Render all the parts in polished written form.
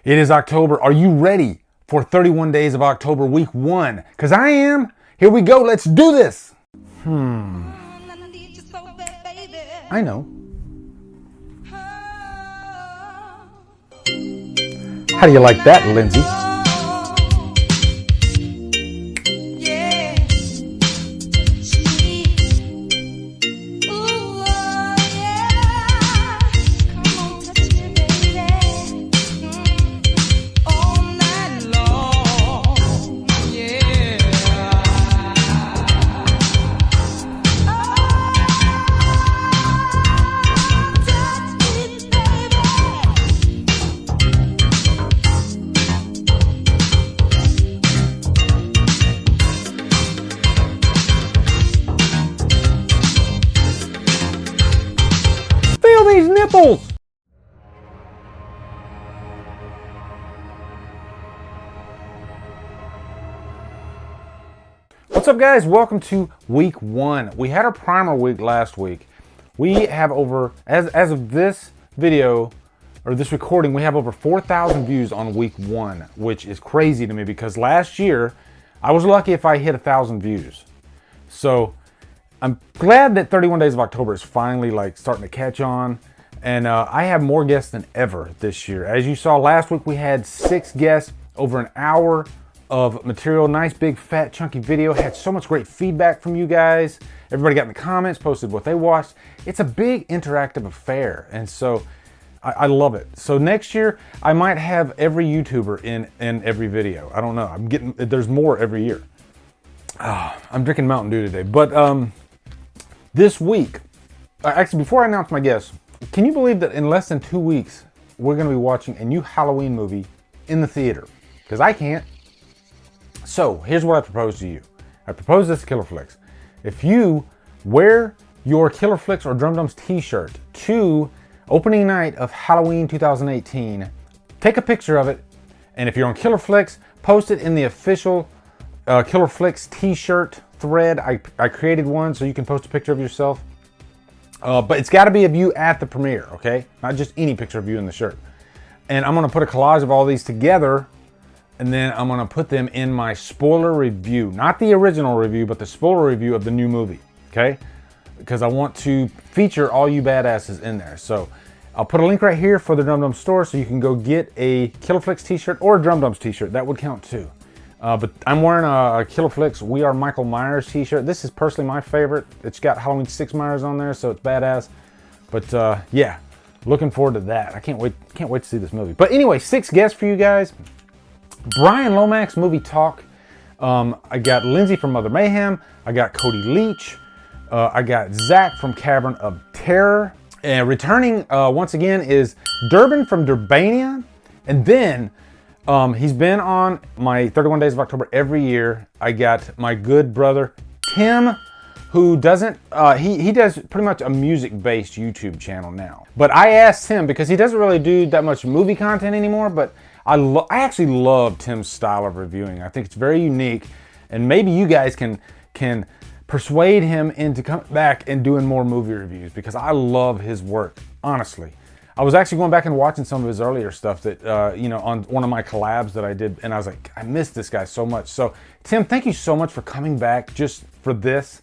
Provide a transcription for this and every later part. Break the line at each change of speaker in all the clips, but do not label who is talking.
It is October. Are you ready for 31 days of October, week 1? Because I am. Here we go. Let's do this. I know. How do you like that, Lindsay? These nipples. What's up, guys? Welcome to week 1. We had our primer week last week. We have over, as of this video or this recording, we have over 4,000 views on week 1, which is crazy to me because last year I was lucky if I hit 1,000 views. So I'm glad that 31 Days of October is finally like starting to catch on, and I have more guests than ever this year. As you saw last week, we had 6 guests, over an hour of material, nice big fat chunky video. Had so much great feedback from you guys. Everybody got in the comments, posted what they watched. It's a big interactive affair, and so I love it. So next year I might have every YouTuber in every video. I don't know. There's more every year. I'm drinking Mountain Dew today, but this week, actually, before I announce my guests, can you believe that in less than 2 weeks, we're going to be watching a new Halloween movie in the theater? Because I can't. So here's what I propose to you. I propose this to Killer Flicks. If you wear your Killer Flicks or Drumdums t-shirt to opening night of Halloween 2018, take a picture of it, and if you're on Killer Flicks, post it in the official Killer Flicks t-shirt thread. I created one so you can post a picture of yourself, but it's got to be of you at the premiere, okay? Not just any picture of you in the shirt. And I'm going to put a collage of all these together, and then I'm going to put them in my spoiler review. Not the original review, but the spoiler review of the new movie, okay? Because I want to feature all you badasses in there. So I'll put a link right here for the Drumdums store so you can go get a Killer Flicks t-shirt or a Drumdums t-shirt. That would count too. But I'm wearing a Killer Flicks We Are Michael Myers t-shirt. This is personally my favorite. It's got Halloween 6 Myers on there, so it's badass. But yeah, looking forward to that. I can't wait to see this movie. But anyway, 6 guests for you guys. Brian Lomax movie talk. I got Lindsay from Mother Mayhem. I got Cody Leach. I got Zack from Cavern of Terror. And returning once again is Durbin from Durbania. And then he's been on my 31 Days of October every year. I got my good brother Tim, who doesn't, he does pretty much a music-based YouTube channel now. But I asked him, because he doesn't really do that much movie content anymore, but I actually love Tim's style of reviewing. I think it's very unique, and maybe you guys can persuade him into coming back and doing more movie reviews, because I love his work, honestly. I was actually going back and watching some of his earlier stuff that, you know, on one of my collabs that I did, and I was like, I missed this guy so much. So, Tim, thank you so much for coming back just for this.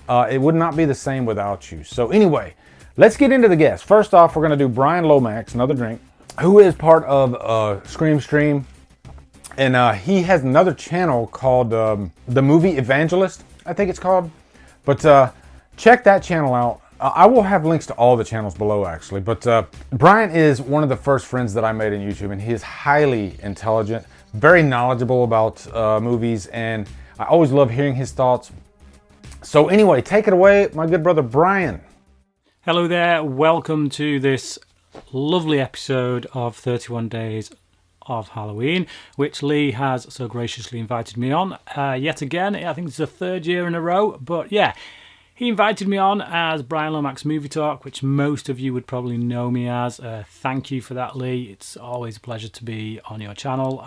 It would not be the same without you. So anyway, let's get into the guests. First off, we're going to do Brian Lomax, another drink, who is part of Scream Stream. And he has another channel called The Movie Evangelist, I think it's called. But check that channel out. I will have links to all the channels below, actually. But Brian is one of the first friends that I made in YouTube, and he is highly intelligent, very knowledgeable about movies, and I always love hearing his thoughts. So anyway, take it away, my good brother Brian.
Hello there, welcome to this lovely episode of 31 Days of Halloween, which Lee has so graciously invited me on. Yet again, I think it's the 3rd year in a row, but yeah. He invited me on as Brian Lomax Movie Talk, which most of you would probably know me as. Thank you for that, Lee. It's always a pleasure to be on your channel.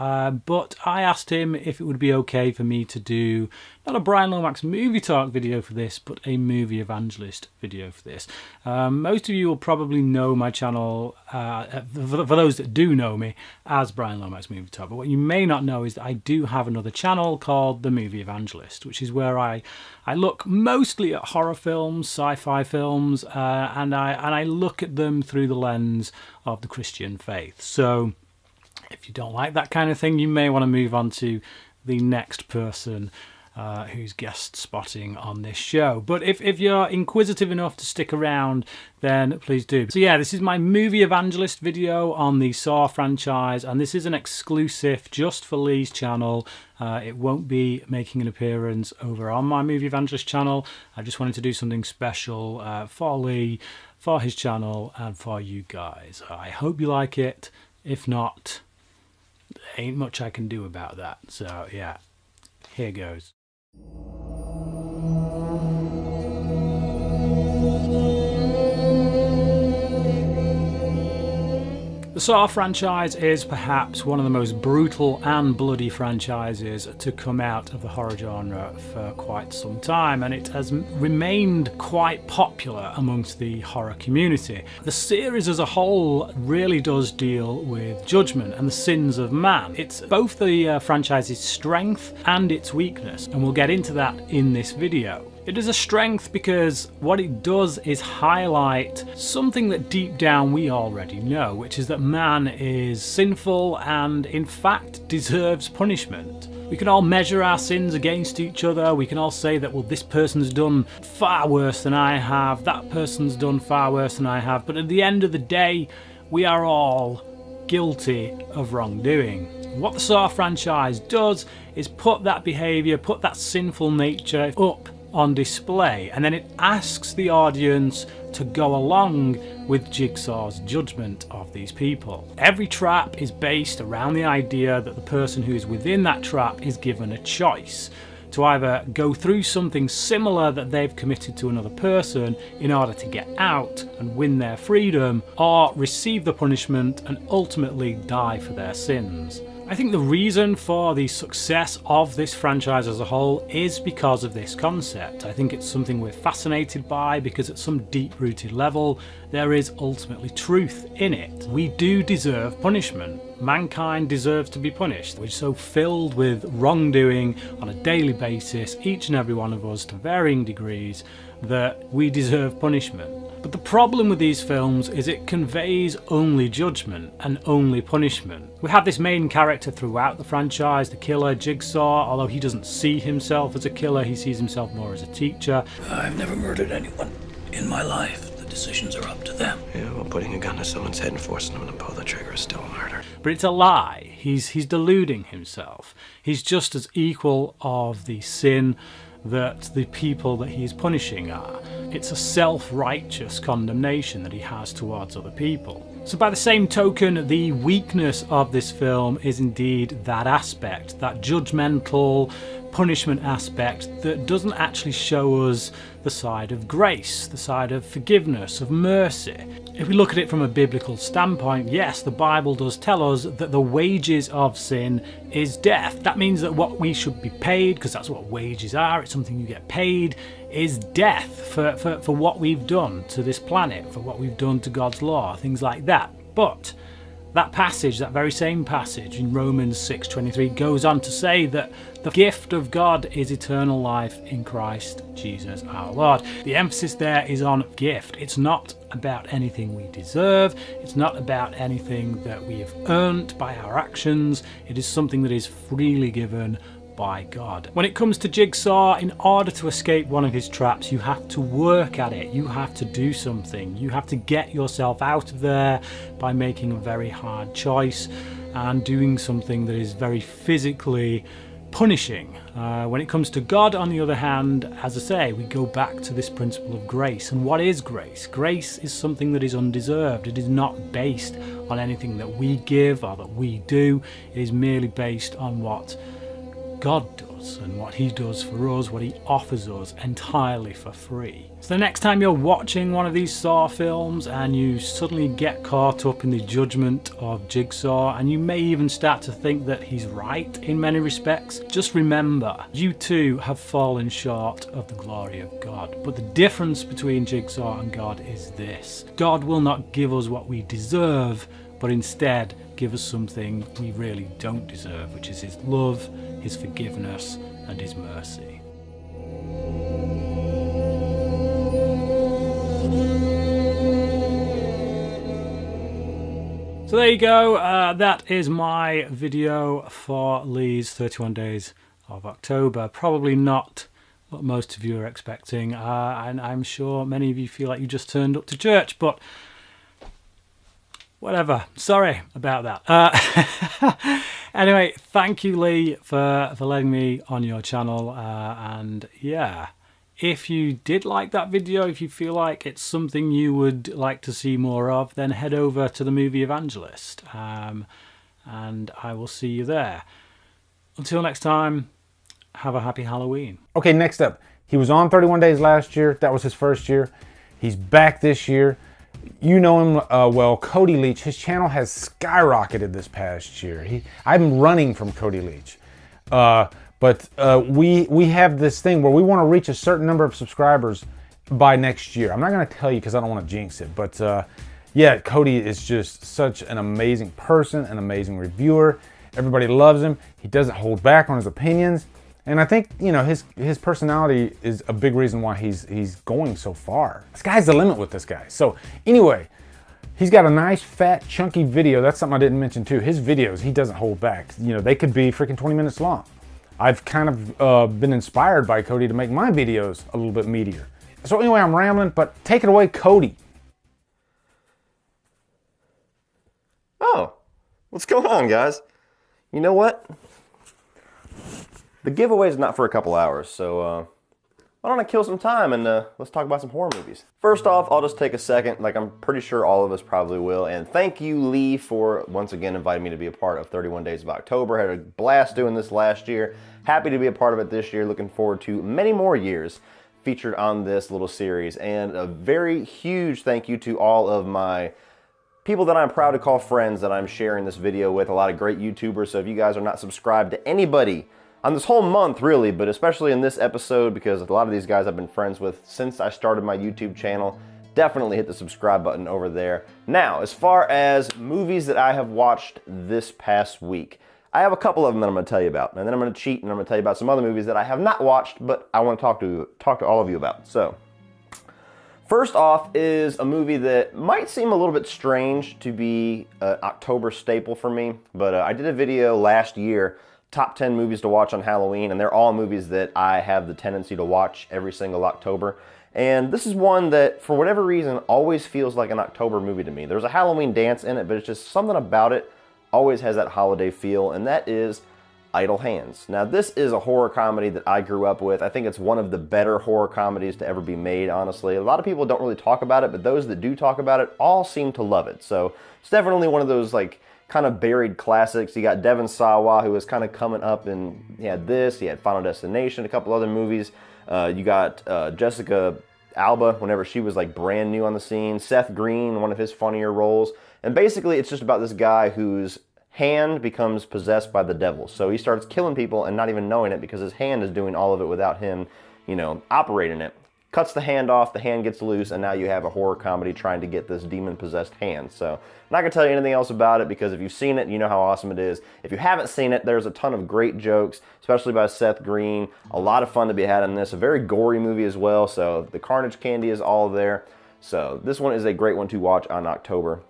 But I asked him if it would be okay for me to do not a Brian Lomax movie talk video for this, but a movie evangelist video for this. Most of you will probably know my channel, for those that do know me, as Brian Lomax Movie Talk. But what you may not know is that I do have another channel called The Movie Evangelist, which is where I look mostly at horror films, sci-fi films, and I look at them through the lens of the Christian faith. So if you don't like that kind of thing, you may want to move on to the next person who's guest spotting on this show. But if you're inquisitive enough to stick around, then please do. So yeah, this is my movie evangelist video on the Saw franchise, and this is an exclusive just for Lee's channel. It won't be making an appearance over on my movie evangelist channel. I just wanted to do something special for Lee, for his channel, and for you guys. I hope you like it. If not, there ain't much I can do about that. So yeah, here goes. The Saw franchise is perhaps one of the most brutal and bloody franchises to come out of the horror genre for quite some time, and it has remained quite popular amongst the horror community. The series as a whole really does deal with judgment and the sins of man. It's both the franchise's strength and its weakness, and we'll get into that in this video. It is a strength because what it does is highlight something that deep down we already know, which is that man is sinful and in fact deserves punishment. We can all measure our sins against each other. We can all say that, well, this person's done far worse than I have, that person's done far worse than I have, but at the end of the day, we are all guilty of wrongdoing. What the Saw franchise does is put that behaviour, put that sinful nature up on display, and then it asks the audience to go along with Jigsaw's judgment of these people. Every trap is based around the idea that the person who is within that trap is given a choice to either go through something similar that they've committed to another person in order to get out and win their freedom, or receive the punishment and ultimately die for their sins. I think the reason for the success of this franchise as a whole is because of this concept. I think it's something we're fascinated by because at some deep-rooted level there is ultimately truth in it. We do deserve punishment. Mankind deserves to be punished. We're so filled with wrongdoing on a daily basis, each and every one of us to varying degrees, that we deserve punishment. But the problem with these films is it conveys only judgment and only punishment. We have this main character throughout the franchise, the killer, Jigsaw. Although he doesn't see himself as a killer, he sees himself more as a teacher.
I've never murdered anyone in my life. The decisions are up to them.
Yeah, well, putting a gun to someone's head and forcing them to pull the trigger is still murder.
But it's a lie. He's deluding himself. He's just as equal of the sin that the people that he's punishing are. It's a self-righteous condemnation that he has towards other people. So by the same token, the weakness of this film is indeed that aspect, that judgmental punishment aspect that doesn't actually show us the side of grace, the side of forgiveness, of mercy. If we look at it from a biblical standpoint, yes, the Bible does tell us that the wages of sin is death. That means that what we should be paid, because that's what wages are, it's something you get paid, is death for what we've done to this planet, for what we've done to God's law, things like that. But that passage, that very same passage in Romans 6:23 goes on to say that the gift of God is eternal life in Christ Jesus our Lord. The emphasis there is on gift. It's not about anything we deserve. It's not about anything that we have earned by our actions. It is something that is freely given by God. When it comes to Jigsaw, in order to escape one of his traps, you have to work at it. You have to do something. You have to get yourself out of there by making a very hard choice and doing something that is very physically punishing. When it comes to God, on the other hand, as I say, we go back to this principle of grace. And what is grace? Grace is something that is undeserved. It is not based on anything that we give or that we do. It is merely based on what God does and what he does for us, what he offers us entirely for free. So the next time you're watching one of these Saw films and you suddenly get caught up in the judgment of Jigsaw, and you may even start to think that he's right in many respects, just remember, you too have fallen short of the glory of God. But the difference between Jigsaw and God is this: God will not give us what we deserve, but instead give us something we really don't deserve, which is his love, his forgiveness, and his mercy. So there you go, that is my video for Lee's 31 Days of October. Probably not what most of you are expecting, and I'm sure many of you feel like you just turned up to church, but whatever, sorry about that. Anyway, thank you, Lee, for letting me on your channel, and yeah, if you did like that video, if you feel like it's something you would like to see more of, then head over to the Movie Evangelist, and I will see you there. Until next time, have a happy Halloween.
Okay, next up, he was on 31 Days last year. That was his first year. He's back this year. You know him well, Cody Leach. His channel has skyrocketed this past year. I'm running from Cody Leach. But we have this thing where we want to reach a certain number of subscribers by next year. I'm not going to tell you because I don't want to jinx it. But yeah, Cody is just such an amazing person, an amazing reviewer. Everybody loves him. He doesn't hold back on his opinions. And I think, you know, his personality is a big reason why he's going so far. Sky's the limit with this guy. So anyway, he's got a nice, fat, chunky video. That's something I didn't mention too. His videos, he doesn't hold back. You know, they could be freaking 20 minutes long. I've kind of been inspired by Cody to make my videos a little bit meatier. So anyway, I'm rambling, but take it away, Cody.
Oh, what's going on, guys? You know what? The giveaway is not for a couple hours, so why don't I kill some time and let's talk about some horror movies. First off, I'll just take a second, like I'm pretty sure all of us probably will, and thank you, Lee, for once again inviting me to be a part of 31 Days of October. Had a blast doing this last year. Happy to be a part of it this year. Looking forward to many more years featured on this little series. And a very huge thank you to all of my people that I'm proud to call friends that I'm sharing this video with. A lot of great YouTubers, so if you guys are not subscribed to anybody on this whole month, really, but especially in this episode, because a lot of these guys I've been friends with since I started my YouTube channel, definitely hit the subscribe button over there. Now, as far as movies that I have watched this past week, I have a couple of them that I'm going to tell you about, and then I'm going to cheat and I'm going to tell you about some other movies that I have not watched, but I want to talk to all of you about. So, first off is a movie that might seem a little bit strange to be an October staple for me, but I did a video last year, top 10 movies to watch on Halloween, and they're all movies that I have the tendency to watch every single October. And this is one that, for whatever reason, always feels like an October movie to me. There's a Halloween dance in it, but it's just something about it always has that holiday feel, and that is Idle Hands. Now, this is a horror comedy that I grew up with. I think it's one of the better horror comedies to ever be made, honestly. A lot of people don't really talk about it, but those that do talk about it all seem to love it. So it's definitely one of those, like, kind of buried classics. You got Devon Sawa, who was kind of coming up, and he had this, he had Final Destination, a couple other movies. You got Jessica Alba, whenever she was like brand new on the scene. Seth Green, one of his funnier roles. And basically it's just about this guy whose hand becomes possessed by the devil. So he starts killing people and not even knowing it because his hand is doing all of it without him, you know, operating it. Cuts the hand off, the hand gets loose, and now you have a horror comedy trying to get this demon-possessed hand. So I'm not going to tell you anything else about it because if you've seen it, you know how awesome it is. If you haven't seen it, there's a ton of great jokes, especially by Seth Green. A lot of fun to be had in this. A very gory movie as well, so the carnage candy is all there. So this one is a great one to watch on October.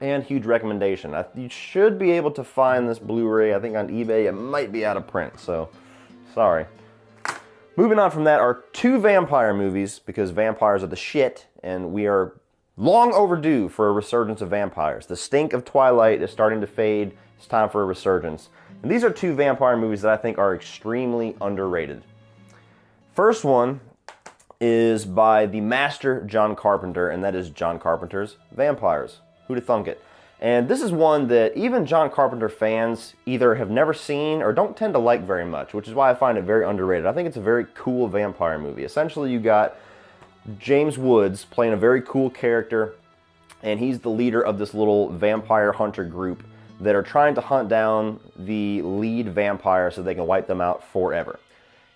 And huge recommendation. You should be able to find this Blu-ray, I think on eBay. It might be out of print, so sorry. Moving on from that are two vampire movies, because vampires are the shit, and we are long overdue for a resurgence of vampires. The stink of Twilight is starting to fade. It's time for a resurgence. And these are two vampire movies that I think are extremely underrated. First one is by the master John Carpenter, and that is John Carpenter's Vampires. Who'da thunk it? And this is one that even John Carpenter fans either have never seen or don't tend to like very much, which is why I find it very underrated. I think it's a very cool vampire movie. Essentially, you got James Woods playing a very cool character, and he's the leader of this little vampire hunter group that are trying to hunt down the lead vampire so they can wipe them out forever.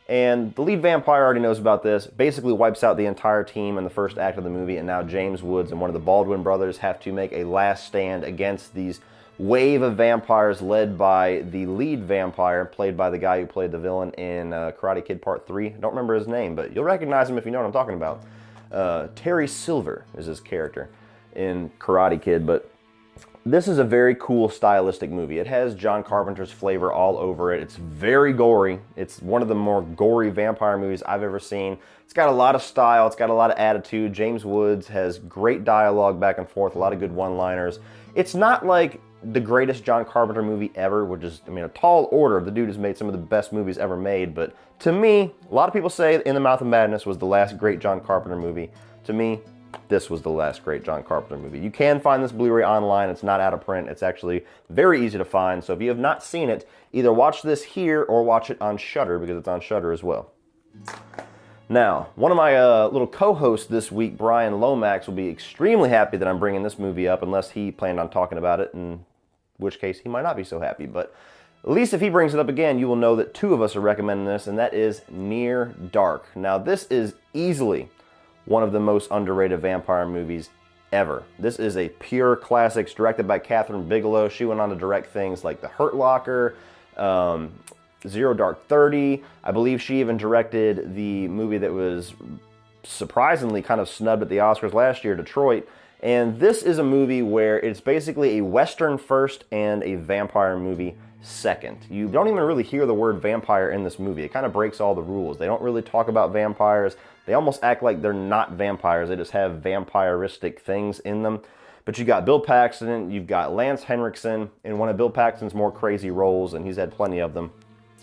And the lead vampire already knows about this, basically wipes out the entire team in the first act of the movie, and now James Woods and one of the Baldwin brothers have to make a last stand against these wave of vampires led by the lead vampire, played by the guy who played the villain in Karate Kid Part 3. I don't remember his name, but you'll recognize him if you know what I'm talking about. Terry Silver is his character in Karate Kid, but this is a very cool stylistic movie. It has John Carpenter's flavor all over it. It's very gory. It's one of the more gory vampire movies I've ever seen. It's got a lot of style. It's got a lot of attitude. James Woods has great dialogue back and forth, a lot of good one-liners. It's not like the greatest John Carpenter movie ever, which is, I mean, a tall order. The dude has made some of the best movies ever made, but to me, a lot of people say In the Mouth of Madness was the last great John Carpenter movie. To me, this was the last great John Carpenter movie. You can find this Blu-ray online. It's not out of print. It's actually very easy to find. So if you have not seen it, either watch this here or watch it on Shudder, because it's on Shudder as well. Now, one of my little co-hosts this week, Brian Lomax, will be extremely happy that I'm bringing this movie up, unless he planned on talking about it, in which case he might not be so happy. But at least if he brings it up again, you will know that two of us are recommending this, and that is Near Dark. Now, this is easily one of the most underrated vampire movies ever. This is a pure classic. It's directed by Catherine Bigelow. She went on to direct things like The Hurt Locker, Zero Dark 30. I believe she even directed the movie that was surprisingly kind of snubbed at the Oscars last year, Detroit. And this is a movie where it's basically a Western first and a vampire movie second. You don't even really hear the word vampire in this movie. It kind of breaks all the rules. They don't really talk about vampires. They almost act like they're not vampires. They just have vampiristic things in them. But you got Bill Paxton, you've got Lance Henriksen in one of Bill Paxton's more crazy roles, and he's had plenty of them,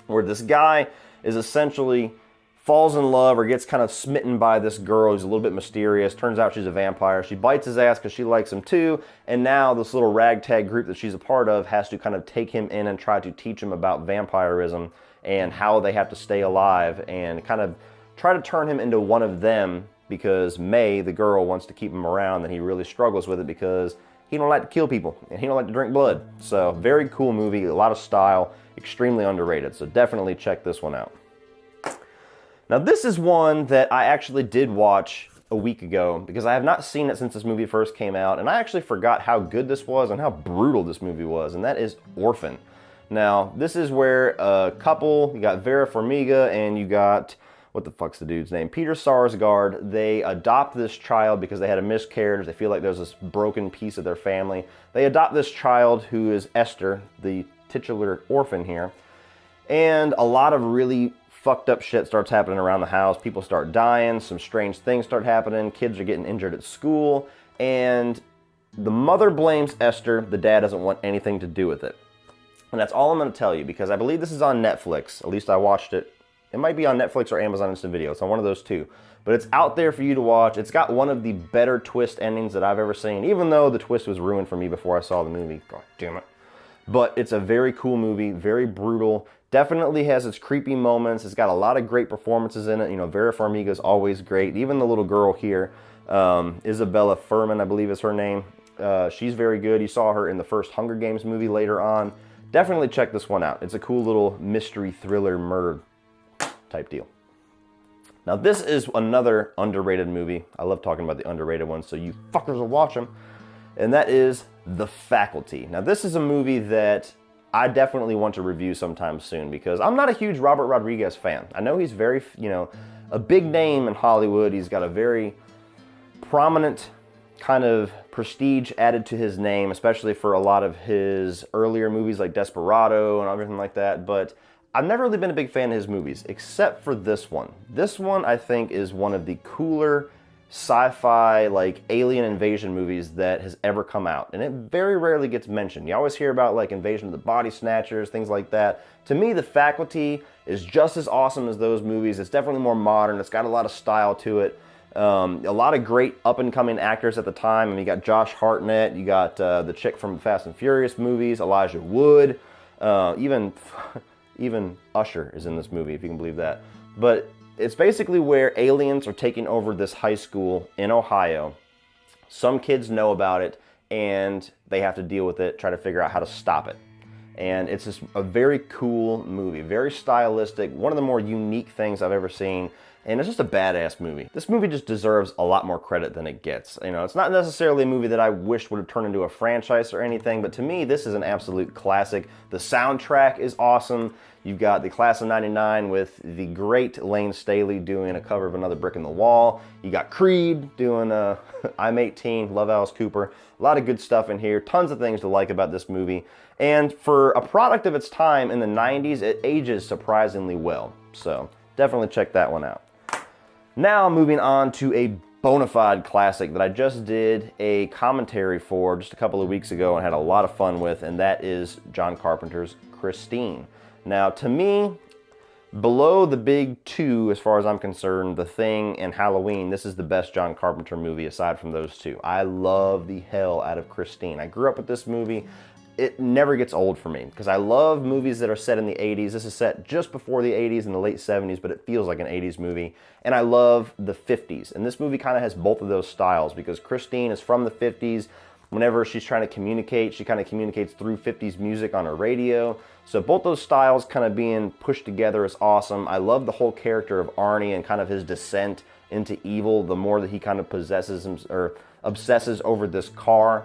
where this guy is essentially falls in love or gets kind of smitten by this girl who's a little bit mysterious. Turns out she's a vampire. She bites his ass because she likes him too, and now this little ragtag group that she's a part of has to kind of take him in and try to teach him about vampirism and how they have to stay alive, and kind of try to turn him into one of them, because May, the girl, wants to keep him around, and he really struggles with it because he don't like to kill people and he don't like to drink blood. So very cool movie, a lot of style, extremely underrated. So definitely check this one out. Now this is one that I actually did watch a week ago because I have not seen it since this movie first came out, and I actually forgot how good this was and how brutal this movie was, and that is Orphan. Now this is where a couple, you got Vera Farmiga and you got, what the fuck's the dude's name? Peter Sarsgaard. They adopt this child because they had a miscarriage. They feel like there's this broken piece of their family. They adopt this child who is Esther, the titular orphan here. And a lot of really fucked up shit starts happening around the house. People start dying. Some strange things start happening. Kids are getting injured at school. And the mother blames Esther. The dad doesn't want anything to do with it. And that's all I'm going to tell you, because I believe this is on Netflix. At least I watched it. It might be on Netflix or Amazon Instant Video. It's on one of those two. But it's out there for you to watch. It's got one of the better twist endings that I've ever seen, even though the twist was ruined for me before I saw the movie. God damn it. But it's a very cool movie, very brutal. Definitely has its creepy moments. It's got a lot of great performances in it. You know, Vera Farmiga is always great. Even the little girl here, Isabella Furman, I believe is her name. She's very good. You saw her in the first Hunger Games movie later on. Definitely check this one out. It's a cool little mystery thriller murder type deal. Now this is another underrated movie. I love talking about the underrated ones, so you fuckers will watch them. And that is The Faculty. Now this is a movie that I definitely want to review sometime soon, because I'm not a huge Robert Rodriguez fan. I know he's very, a big name in Hollywood. He's got a very prominent kind of prestige added to his name, especially for a lot of his earlier movies like Desperado and everything like that. But I've never really been a big fan of his movies, except for this one. This one, I think, is one of the cooler sci-fi, like, alien invasion movies that has ever come out. And it very rarely gets mentioned. You always hear about, like, Invasion of the Body Snatchers, things like that. To me, The Faculty is just as awesome as those movies. It's definitely more modern. It's got a lot of style to it. A lot of great up-and-coming actors at the time. I mean, you got Josh Hartnett, you got the chick from Fast and Furious movies, Elijah Wood, even Usher is in this movie, if you can believe that. But it's basically where aliens are taking over this high school in Ohio. Some kids know about it, and they have to deal with it, try to figure out how to stop it. And it's just a very cool movie, very stylistic, one of the more unique things I've ever seen, and it's just a badass movie. This movie just deserves a lot more credit than it gets. You know, it's not necessarily a movie that I wish would have turned into a franchise or anything, but to me, this is an absolute classic. The soundtrack is awesome. You've got the Class of '99 with the great Lane Staley doing a cover of Another Brick in the Wall. You got Creed doing I'm 18, Love Alice Cooper. A lot of good stuff in here. Tons of things to like about this movie. And for a product of its time in the 90s, it ages surprisingly well. So definitely check that one out. Now moving on to a bona fide classic that I just did a commentary for just a couple of weeks ago and had a lot of fun with, and that is John Carpenter's Christine. Now, to me, below the big two, as far as I'm concerned, The Thing and Halloween, this is the best John Carpenter movie aside from those two. I love the hell out of Christine. I grew up with this movie. It never gets old for me because I love movies that are set in the 80s. This is set just before the 80s in the late 70s, but it feels like an 80s movie. And I love the 50s. And this movie kind of has both of those styles because Christine is from the 50s. Whenever she's trying to communicate, she kind of communicates through 50s music on her radio. So both those styles kind of being pushed together is awesome. I love the whole character of Arnie and kind of his descent into evil, the more that he kind of possesses him or obsesses over this car.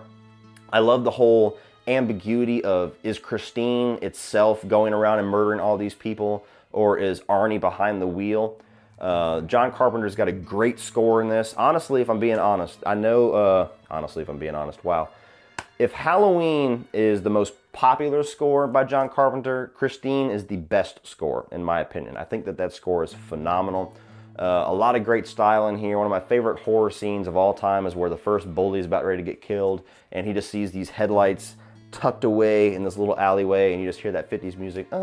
I love the whole ambiguity of, is Christine itself going around and murdering all these people, or is Arnie behind the wheel? John Carpenter's got a great score in this. Honestly, if I'm being honest, wow. If Halloween is the most popular score by John Carpenter, Christine is the best score, in my opinion. I think that score is phenomenal. A lot of great style in here. One of my favorite horror scenes of all time is where the first bully is about ready to get killed, and he just sees these headlights tucked away in this little alleyway, and you just hear that 50s music. Cody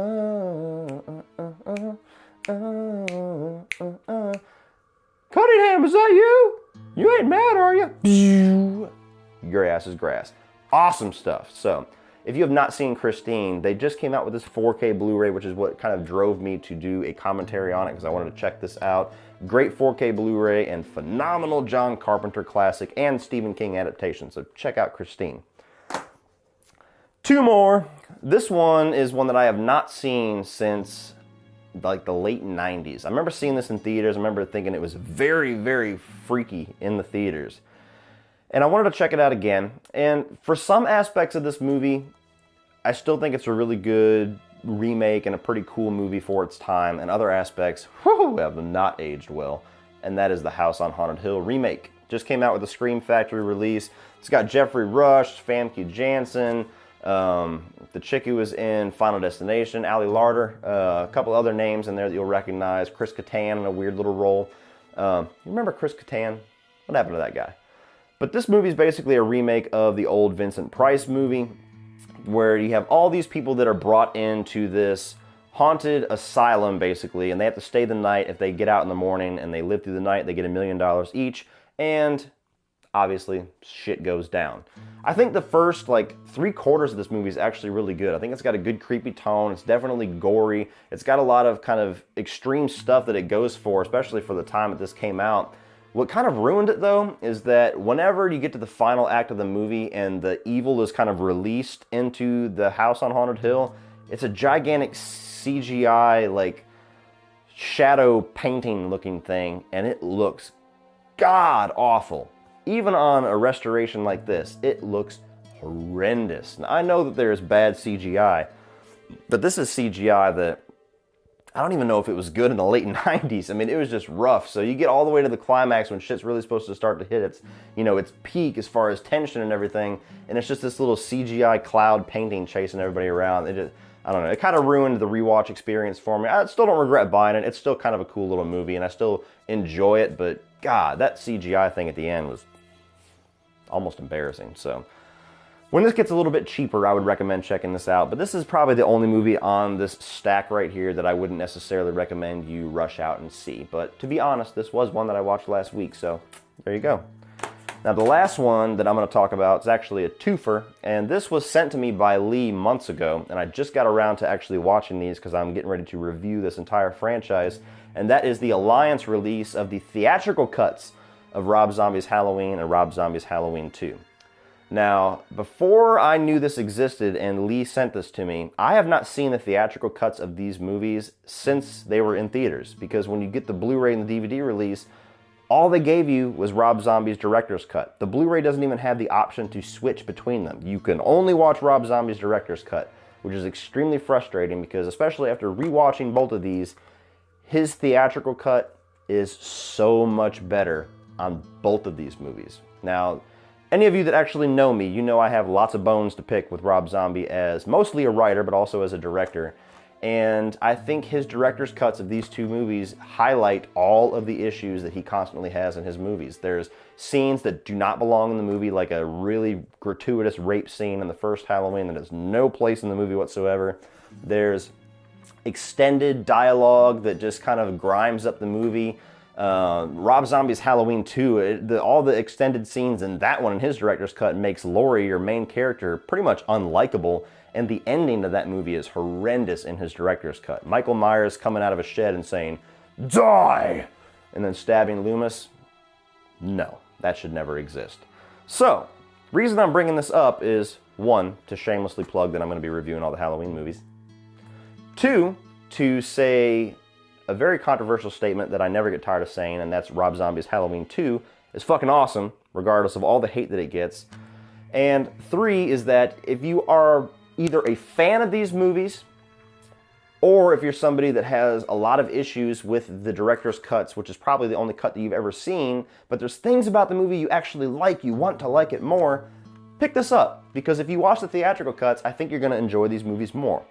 Ham, is that you? You ain't mad, are you? Your ass is grass. Awesome stuff. So, if you have not seen Christine, they just came out with this 4K Blu-ray, which is what kind of drove me to do a commentary on it because I wanted to check this out. Great 4K Blu-ray and phenomenal John Carpenter classic and Stephen King adaptation. So check out Christine. Two more. This one is one that I have not seen since like the late 90s. I remember seeing this in theaters. I remember thinking it was very, very freaky in the theaters. And I wanted to check it out again. And for some aspects of this movie, I still think it's a really good remake and a pretty cool movie for its time. And other aspects, have not aged well. And that is the House on Haunted Hill remake. Just came out with a Scream Factory release. It's got Jeffrey Rush, Famke Janssen, the chick who was in Final Destination, Ali Larter, a couple other names in there that you'll recognize. Chris Kattan in a weird little role. You remember Chris Kattan? What happened to that guy? But this movie is basically a remake of the old Vincent Price movie, where you have all these people that are brought into this haunted asylum, basically, and they have to stay the night. If they get out in the morning and they live through the night, they get $1 million each, and obviously, shit goes down. I think the first, 3/4 of this movie is actually really good. I think it's got a good creepy tone. It's definitely gory. It's got a lot of kind of extreme stuff that it goes for, especially for the time that this came out. What kind of ruined it, though, is that whenever you get to the final act of the movie and the evil is kind of released into the House on Haunted Hill, it's a gigantic CGI, shadow painting looking thing, and it looks god-awful. Even on a restoration like this, it looks horrendous. Now, I know that there's bad CGI, but this is CGI that I don't even know if it was good in the late 90s. I mean, it was just rough. So you get all the way to the climax when shit's really supposed to start to hit its peak as far as tension and everything, and it's just this little CGI cloud painting chasing everybody around. I don't know. It kind of ruined the rewatch experience for me. I still don't regret buying it. It's still kind of a cool little movie, and I still enjoy it, but God, that CGI thing at the end was almost embarrassing. So When this gets a little bit cheaper, I would recommend checking this out, but this is probably the only movie on this stack right here that I wouldn't necessarily recommend you rush out and see. But to be honest, this was one that I watched last week, so there you go. Now the last one that I'm going to talk about is actually a twofer, and this was sent to me by Lee months ago, and I just got around to actually watching these because I'm getting ready to review this entire franchise, and that is the Alliance release of the theatrical cuts of Rob Zombie's Halloween and Rob Zombie's Halloween 2. Now, before I knew this existed and Lee sent this to me, I have not seen the theatrical cuts of these movies since they were in theaters, because when you get the Blu-ray and the DVD release, all they gave you was Rob Zombie's director's cut. The Blu-ray doesn't even have the option to switch between them. You can only watch Rob Zombie's director's cut, which is extremely frustrating because, especially after rewatching both of these, his theatrical cut is so much better on both of these movies. Now, any of you that actually know me, you know I have lots of bones to pick with Rob Zombie as mostly a writer, but also as a director. And I think his director's cuts of these two movies highlight all of the issues that he constantly has in his movies. There's scenes that do not belong in the movie, like a really gratuitous rape scene in the first Halloween that has no place in the movie whatsoever. There's extended dialogue that just kind of grinds up the movie. Rob Zombie's Halloween 2, all the extended scenes in that one in his director's cut makes Laurie, your main character, pretty much unlikable, and the ending of that movie is horrendous in his director's cut. Michael Myers coming out of a shed and saying, "Die!" and then stabbing Loomis. No, that should never exist. So, reason I'm bringing this up is, one, to shamelessly plug that I'm going to be reviewing all the Halloween movies. Two, to say a very controversial statement that I never get tired of saying, and that's Rob Zombie's Halloween 2 is fucking awesome, regardless of all the hate that it gets. And three is that if you are either a fan of these movies, or if you're somebody that has a lot of issues with the director's cuts, which is probably the only cut that you've ever seen, but there's things about the movie you actually like, you want to like it more, pick this up. Because if you watch the theatrical cuts, I think you're going to enjoy these movies more.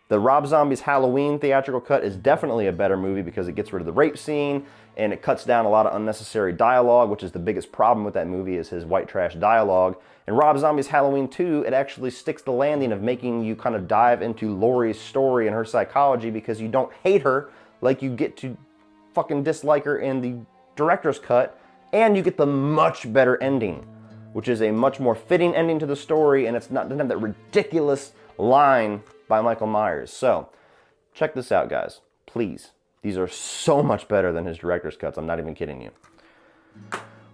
The Rob Zombie's Halloween theatrical cut is definitely a better movie because it gets rid of the rape scene and it cuts down a lot of unnecessary dialogue, which is the biggest problem with that movie is his white trash dialogue. And Rob Zombie's Halloween 2, it actually sticks the landing of making you kind of dive into Laurie's story and her psychology because you don't hate her like you get to fucking dislike her in the director's cut, and you get the much better ending, which is a much more fitting ending to the story, and doesn't have that ridiculous line by Michael Myers. So, check this out, guys. Please. These are so much better than his director's cuts. I'm not even kidding you.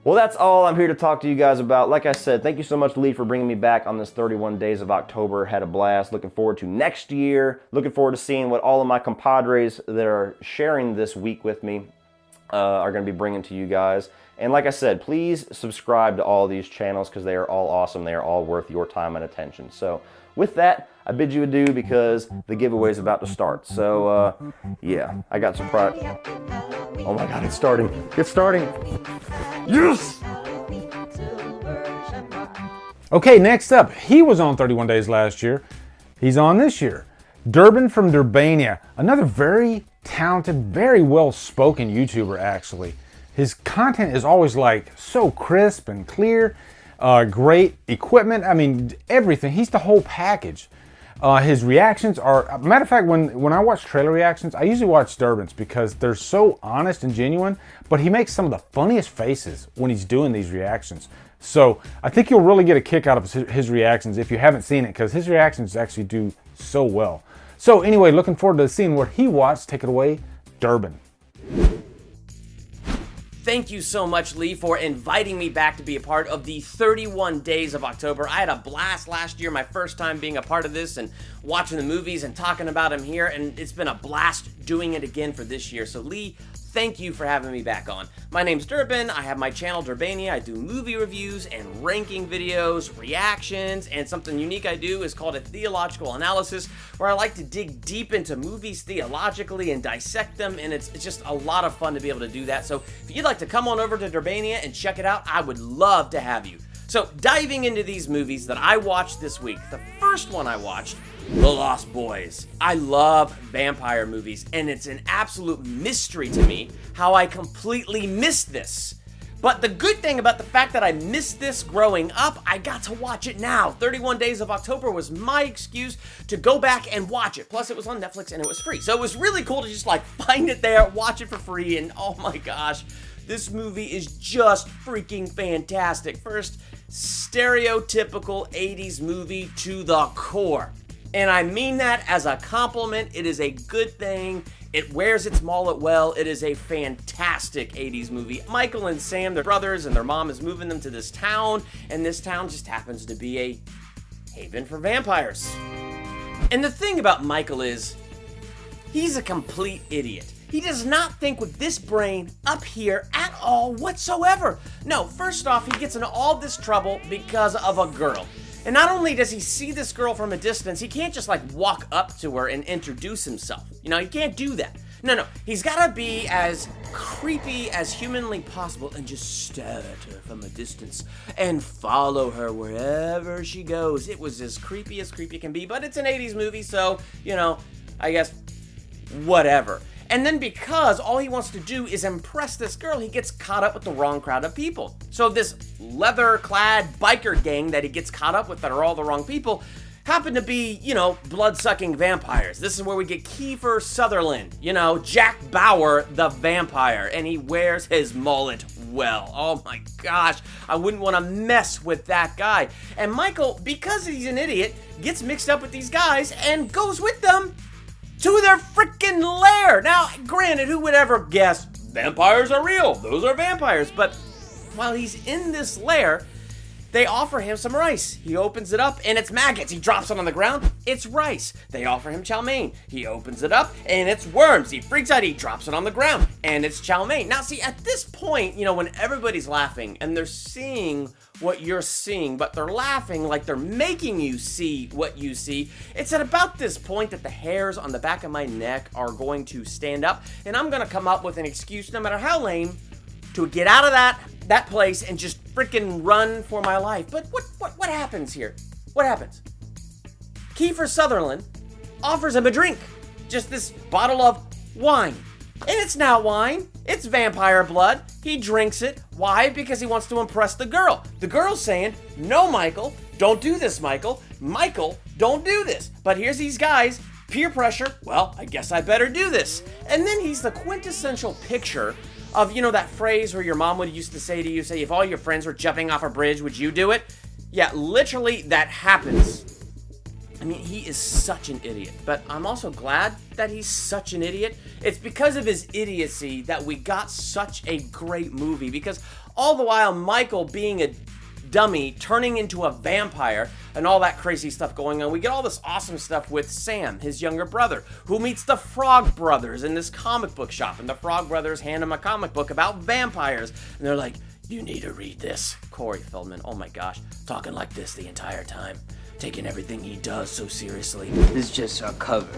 Well, that's all I'm here to talk to you guys about. Like I said, thank you so much, Lee, for bringing me back on this 31 Days of October. Had a blast. Looking forward to next year. Looking forward to seeing what all of my compadres that are sharing this week with me are going to be bringing to you guys. And like I said, please subscribe to all these channels because they are all awesome. They are all worth your time and attention. So, with that, I bid you adieu because the giveaway is about to start. So, yeah, I got some Oh my God, it's starting. It's starting. Yes!
Okay, next up, he was on 31 Days last year. He's on this year. Durbin from Durbania, another very talented, very well-spoken YouTuber, actually. His content is always like so crisp and clear. Great equipment. I mean, everything. He's the whole package. His reactions are, matter of fact, when I watch trailer reactions, I usually watch Durbin's because they're so honest and genuine, but he makes some of the funniest faces when he's doing these reactions. So I think you'll really get a kick out of his reactions if you haven't seen it, because his reactions actually do so well. So anyway, looking forward to seeing what he watched. Take it away, Durbin.
Thank you so much, Lee, for inviting me back to be a part of the 31 Days of October. I had a blast last year, my first time being a part of this and watching the movies and talking about them here, and it's been a blast doing it again for this year. So, Lee, thank you for having me back on. My name's Durbin. I have my channel, Durbania. I do movie reviews and ranking videos, reactions, and something unique I do is called a theological analysis, where I like to dig deep into movies theologically and dissect them, and it's just a lot of fun to be able to do that. So if you'd like to come on over to Durbania and check it out, I would love to have you. So diving into these movies that I watched this week, the first one I watched, The Lost Boys. I love vampire movies, and it's an absolute mystery to me how I completely missed this. But the good thing about the fact that I missed this growing up, I got to watch it now. 31 Days of October was my excuse to go back and watch it. Plus, it was on Netflix and it was free. So it was really cool to just like find it there, watch it for free, and oh my gosh, this movie is just freaking fantastic. First, stereotypical 80s movie to the core. And I mean that as a compliment. It is a good thing. It wears its mullet well. It is a fantastic 80s movie. Michael and Sam, they're brothers, and their mom is moving them to this town, and this town just happens to be a haven for vampires. And the thing about Michael is, he's a complete idiot. He does not think with this brain up here at all whatsoever. No, first off, he gets into all this trouble because of a girl. And not only does he see this girl from a distance, he can't just like walk up to her and introduce himself. You know, he can't do that. No, he's gotta be as creepy as humanly possible and just stare at her from a distance and follow her wherever she goes. It was as creepy can be, but it's an 80s movie, so, you know, I guess, whatever. And then because all he wants to do is impress this girl, he gets caught up with the wrong crowd of people. So this leather-clad biker gang that he gets caught up with that are all the wrong people happen to be, you know, blood-sucking vampires. This is where we get Kiefer Sutherland, you know, Jack Bauer the vampire, and he wears his mullet well. Oh my gosh, I wouldn't want to mess with that guy. And Michael, because he's an idiot, gets mixed up with these guys and goes with them to their freaking lair. Now, granted, who would ever guess vampires are real? Those are vampires. But while he's in this lair, they offer him some rice. He opens it up and it's maggots. He drops it on the ground. It's rice. They offer him chow mein. He opens it up and it's worms. He freaks out. He drops it on the ground and it's chow mein. Now, see, at this point, you know, when everybody's laughing and they're seeing what you're seeing, but they're laughing like they're making you see what you see, it's at about this point that the hairs on the back of my neck are going to stand up, and I'm gonna come up with an excuse, no matter how lame, to get out of that place and just freaking run for my life. But what happens here? What happens? Kiefer Sutherland offers him a drink, just this bottle of wine. And it's not wine, it's vampire blood. He drinks it. Why? Because he wants to impress the girl. The girl's saying, no, Michael, don't do this, Michael. Michael, don't do this. But here's these guys, peer pressure, well, I guess I better do this. And then he's the quintessential picture of, you know, that phrase where your mom would used to say to you, say, if all your friends were jumping off a bridge, would you do it? Yeah, literally that happens. I mean, he is such an idiot, but I'm also glad that he's such an idiot. It's because of his idiocy that we got such a great movie, because all the while Michael being a dummy turning into a vampire and all that crazy stuff going on, we get all this awesome stuff with Sam, his younger brother, who meets the Frog Brothers in this comic book shop, and the Frog Brothers hand him a comic book about vampires, and they're like, you need to read this. Corey Feldman, oh my gosh, talking like this the entire time. Taking everything he does so seriously.
This is just our cover.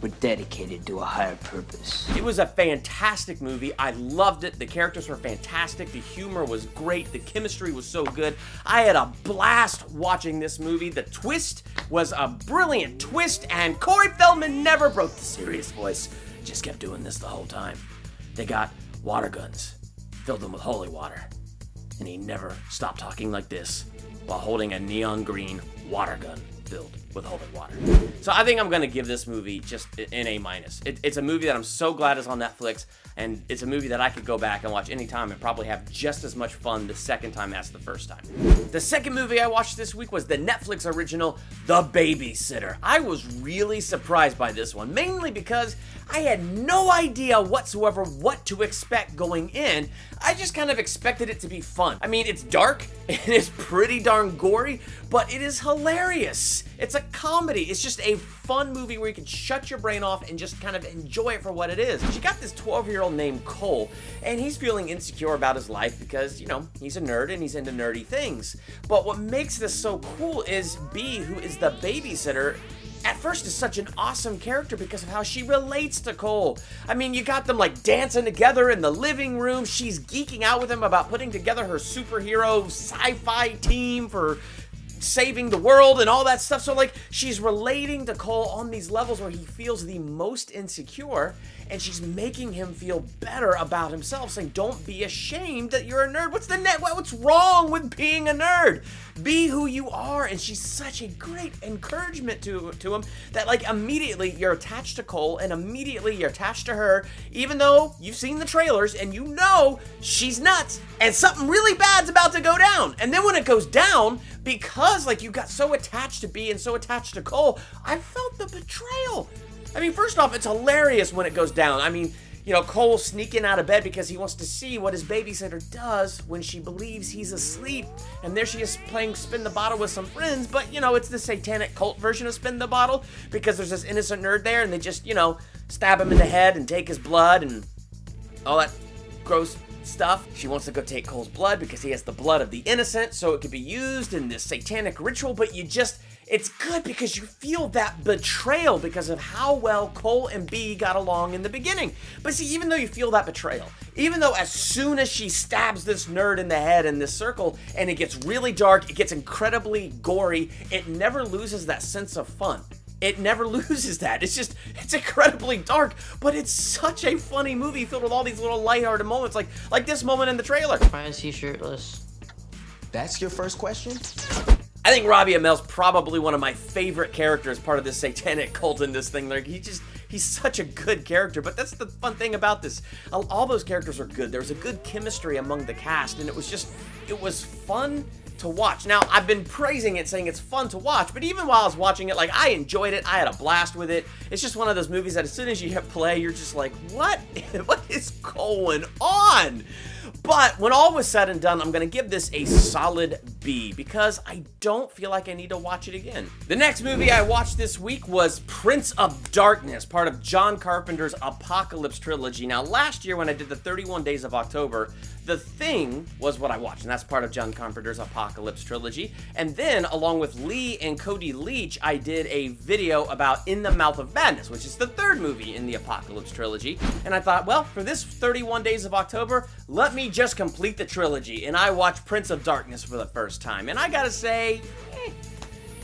We're dedicated to a higher purpose.
It was a fantastic movie. I loved it. The characters were fantastic. The humor was great. The chemistry was so good. I had a blast watching this movie. The twist was a brilliant twist, and Corey Feldman never broke the serious voice. Just kept doing this the whole time. They got water guns, filled them with holy water, and he never stopped talking like this while holding a neon green water gun filled with holy water. So I think I'm gonna give this movie just an A-. It's a movie that I'm so glad is on Netflix, and it's a movie that I could go back and watch anytime and probably have just as much fun the second time as the first time. The second movie I watched this week was the Netflix original, The Babysitter. I was really surprised by this one, mainly because I had no idea whatsoever what to expect going in. I just kind of expected it to be fun. I mean, it's dark, and it's pretty darn gory, but it is hilarious. It's a comedy. It's just a fun movie where you can shut your brain off and just kind of enjoy it for what it is. You got this 12-year-old named Cole, and he's feeling insecure about his life because, you know, he's a nerd and he's into nerdy things. But what makes this so cool is B, who is the babysitter, at first is such an awesome character because of how she relates to Cole. I mean, you got them like dancing together in the living room. She's geeking out with him about putting together her superhero sci-fi team for saving the world and all that stuff. So like she's relating to Cole on these levels where he feels the most insecure, and she's making him feel better about himself, saying, don't be ashamed that you're a nerd. What's wrong with being a nerd? Be who you are. And she's such a great encouragement to him that like immediately you're attached to Cole and immediately you're attached to her, even though you've seen the trailers and you know she's nuts and something really bad's about to go down. And then when it goes down, because like you got so attached to B and so attached to Cole, I felt the betrayal. I mean, first off, it's hilarious when it goes down. I mean, you know, Cole sneaking out of bed because he wants to see what his babysitter does when she believes he's asleep. And there she is playing Spin the Bottle with some friends, but, you know, it's the satanic cult version of Spin the Bottle because there's this innocent nerd there and they just, you know, stab him in the head and take his blood and all that gross stuff. She wants to go take Cole's blood because he has the blood of the innocent, so it could be used in this satanic ritual, but it's good because you feel that betrayal because of how well Cole and B got along in the beginning. But see, even though you feel that betrayal, even though as soon as she stabs this nerd in the head in this circle and it gets really dark, it gets incredibly gory, it never loses that sense of fun. It never loses that. It's incredibly dark, but it's such a funny movie filled with all these little lighthearted moments, like this moment in the trailer.
Why is he shirtless?
That's your first question?
I think Robbie Amell's probably one of my favorite characters, part of this satanic cult in this thing. Like he's such a good character, but that's the fun thing about this. All those characters are good. There was a good chemistry among the cast, and it was fun to watch. Now, I've been praising it, saying it's fun to watch, but even while I was watching it, like, I enjoyed it. I had a blast with it. It's just one of those movies that as soon as you hit play, you're just like, what is going on? But when all was said and done, I'm going to give this a solid B because I don't feel like I need to watch it again. The next movie I watched this week was Prince of Darkness, part of John Carpenter's Apocalypse trilogy. Now, last year when I did the 31 Days of October, The Thing was what I watched, and that's part of John Carpenter's Apocalypse trilogy. And then, along with Lee and Cody Leach, I did a video about In the Mouth of Madness, which is the third movie in the Apocalypse trilogy. And I thought, well, for this 31 Days of October, let me just complete the trilogy. And I watched Prince of Darkness for the first time. And I gotta say,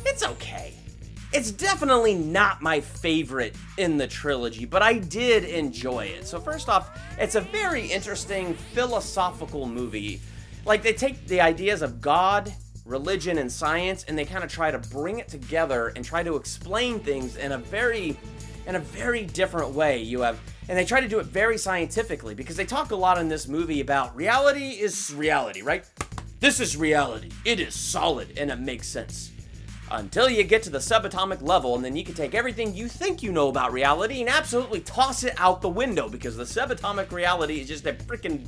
it's okay. It's definitely not my favorite in the trilogy, but I did enjoy it. So first off, it's a very interesting philosophical movie. Like, they take the ideas of God, religion, and science, and they kind of try to bring it together and try to explain things in a very different way. And they try to do it very scientifically, because they talk a lot in this movie about reality is reality, right? This is reality. It is solid, and it makes sense. Until you get to the subatomic level, and then you can take everything you think you know about reality and absolutely toss it out the window, because the subatomic reality is just a freaking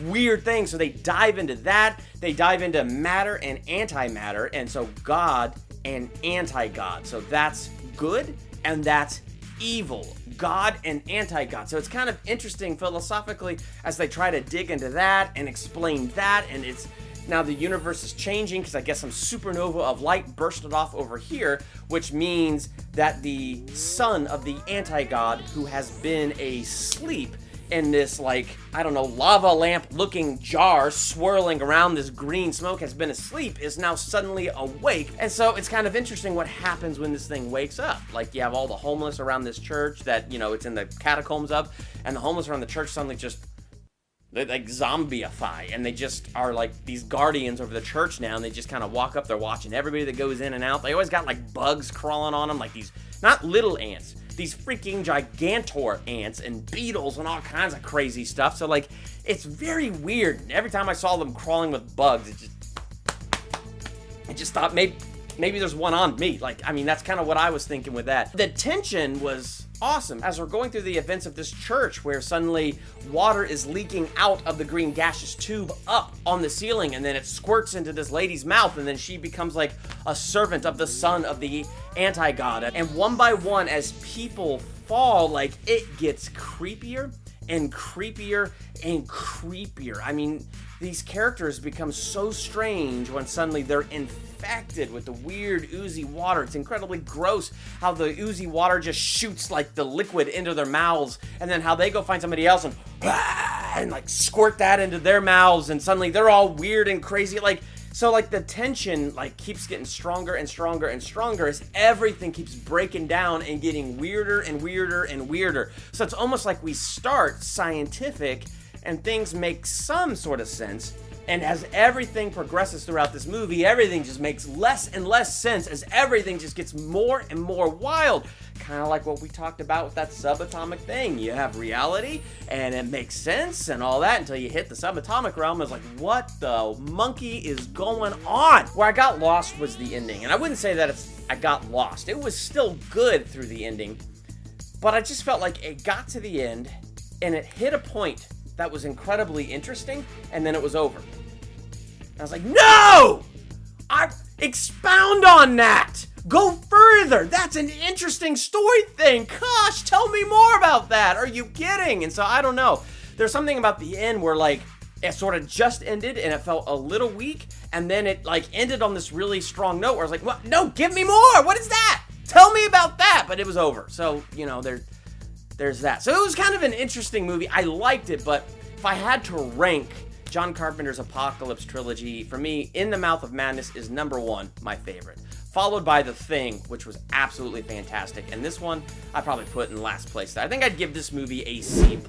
weird thing. So they dive into that. They dive into matter and antimatter, and so God and anti-God. So that's good and that's evil. God and anti-God. So it's kind of interesting philosophically as they try to dig into that and explain that, and it's now the universe is changing because I guess some supernova of light bursted off over here, which means that the son of the anti-God, who has been asleep in this, like, I don't know, lava lamp looking jar swirling around this green smoke, has been asleep, is now suddenly awake. And so it's kind of interesting what happens when this thing wakes up. Like, you have all the homeless around this church that, you know, it's in the catacombs of, and the homeless around the church suddenly just, they like zombieify, and they just are like these guardians over the church now, and they just kind of walk up there watching everybody that goes in and out. They always got like bugs crawling on them, like these, not little ants, these freaking gigantor ants and beetles and all kinds of crazy stuff. So like, it's very weird. And every time I saw them crawling with bugs, it just thought maybe there's one on me. Like, I mean, that's kind of what I was thinking with that. The tension was awesome as we're going through the events of this church, where suddenly water is leaking out of the green gaseous tube up on the ceiling, and then it squirts into this lady's mouth, and then she becomes like a servant of the son of the anti-god. And one by one, as people fall, like, it gets creepier and creepier and creepier. I mean, these characters become so strange when suddenly they're infected with the weird oozy water. It's incredibly gross how the oozy water just shoots like the liquid into their mouths, and then how they go find somebody else and like squirt that into their mouths, and suddenly they're all weird and crazy. Like, So like the tension like keeps getting stronger and stronger and stronger as everything keeps breaking down and getting weirder and weirder and weirder. So it's almost like we start scientific and things make some sort of sense. And as everything progresses throughout this movie, everything just makes less and less sense as everything just gets more and more wild. Kind of like what we talked about with that subatomic thing. You have reality, and it makes sense and all that until you hit the subatomic realm. It's like, what the monkey is going on? Where I got lost was the ending. And I wouldn't say that I got lost. It was still good through the ending. But I just felt like it got to the end, and it hit a point that was incredibly interesting, and then it was over. And I was like, no! Expound on that! Go further! That's an interesting story thing! Gosh, tell me more about that! Are you kidding? And so, I don't know. There's something about the end where, like, it sort of just ended, and it felt a little weak, and then it, like, ended on this really strong note where I was like, what? No, give me more! What is that? Tell me about that! But it was over. So, you know, there's that. So it was kind of an interesting movie. I liked it, but if I had to rank John Carpenter's Apocalypse trilogy, for me, In the Mouth of Madness is number 1, my favorite. Followed by The Thing, which was absolutely fantastic. And this one, I probably put in last place. I think I'd give this movie a C+.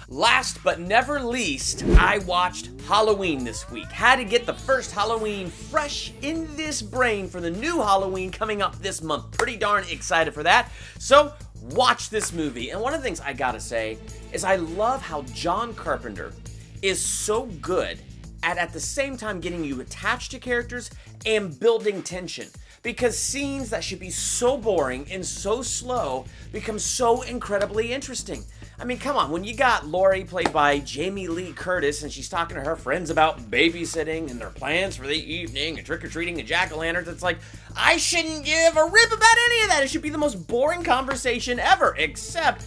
Last but never least, I watched Halloween this week. Had to get the first Halloween fresh in this brain for the new Halloween coming up this month. Pretty darn excited for that. So, watch this movie. And one of the things I gotta say is I love how John Carpenter is so good at the same time getting you attached to characters and building tension. Because scenes that should be so boring and so slow become so incredibly interesting. I mean, come on, when you got Laurie played by Jamie Lee Curtis and she's talking to her friends about babysitting and their plans for the evening and trick-or-treating and jack-o'-lanterns, it's like, I shouldn't give a rip about any of that. It should be the most boring conversation ever, except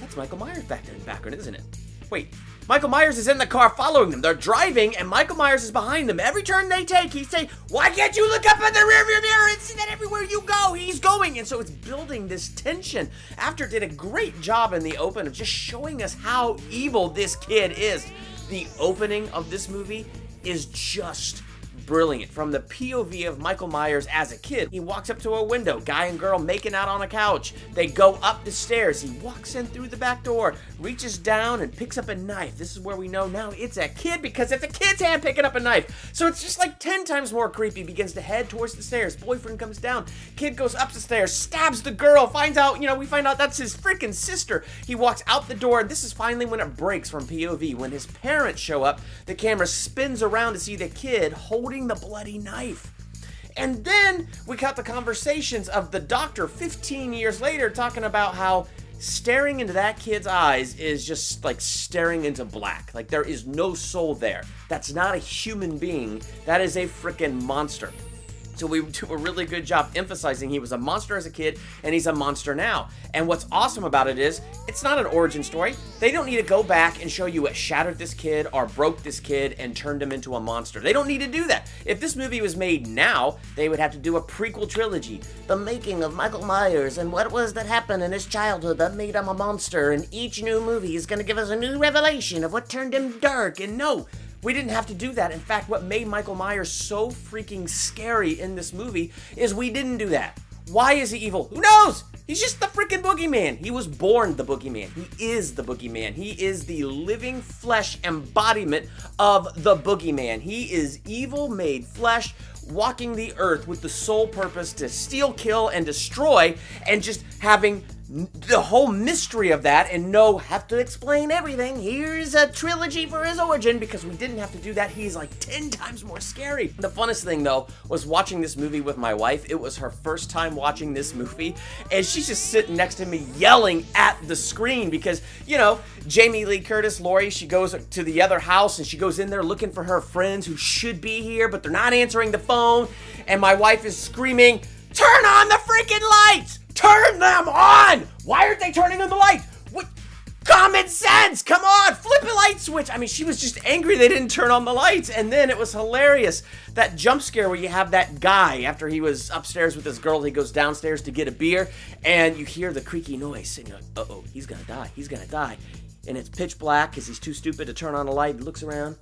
that's Michael Myers back there in the background, isn't it? Wait, Michael Myers is in the car following them. They're driving, and Michael Myers is behind them. Every turn they take, he's saying, why can't you look up in the rearview mirror and see that everywhere you go, he's going? And so it's building this tension. After did a great job in the open of just showing us how evil this kid is. The opening of this movie is just brilliant. From the POV of Michael Myers as a kid, he walks up to a window, guy and girl making out on a couch. They go up the stairs. He walks in through the back door, reaches down and picks up a knife. This is where we know now it's a kid because it's a kid's hand picking up a knife. So it's just like 10 times more creepy. Begins to head towards the stairs. Boyfriend comes down. Kid goes up the stairs, stabs the girl, finds out, we find out that's his freaking sister. He walks out the door. This is finally when it breaks from POV. When his parents show up, the camera spins around to see the kid holding the bloody knife. And then we got the conversations of the doctor 15 years later talking about how staring into that kid's eyes is just like staring into black. Like there is no soul there. That's not a human being. That is a freaking monster. So we do a really good job emphasizing he was a monster as a kid, and he's a monster now. And what's awesome about it is, it's not an origin story. They don't need to go back and show you what shattered this kid or broke this kid and turned him into a monster. They don't need to do that. If this movie was made now, they would have to do a prequel trilogy. The making of Michael Myers and what was that happened in his childhood that made him a monster. And each new movie is going to give us a new revelation of what turned him dark. And no, we didn't have to do that. In fact, what made Michael Myers so freaking scary in this movie is we didn't do that. Why is he evil? Who knows? He's just the freaking boogeyman. He was born the boogeyman. He is the boogeyman. He is the living flesh embodiment of the boogeyman. He is evil made flesh, walking the earth with the sole purpose to steal, kill, and destroy, and just having the whole mystery of that, and have to explain everything. Here's a trilogy for his origin, because we didn't have to do that. He's like 10 times more scary. The funnest thing though was watching this movie with my wife. It was her first time watching this movie, and she's just sitting next to me yelling at the screen because, Jamie Lee Curtis, Laurie, she goes to the other house and she goes in there looking for her friends who should be here, but they're not answering the phone, and my wife is screaming, turn on the freaking lights! Turn them on! Why aren't they turning on the lights? What? Common sense! Come on! Flip a light switch! I mean, she was just angry they didn't turn on the lights. And then it was hilarious. That jump scare where you have that guy, after he was upstairs with this girl, he goes downstairs to get a beer, and you hear the creaky noise, and you're like, uh-oh, he's gonna die. He's gonna die. And it's pitch black because he's too stupid to turn on a light. He looks around.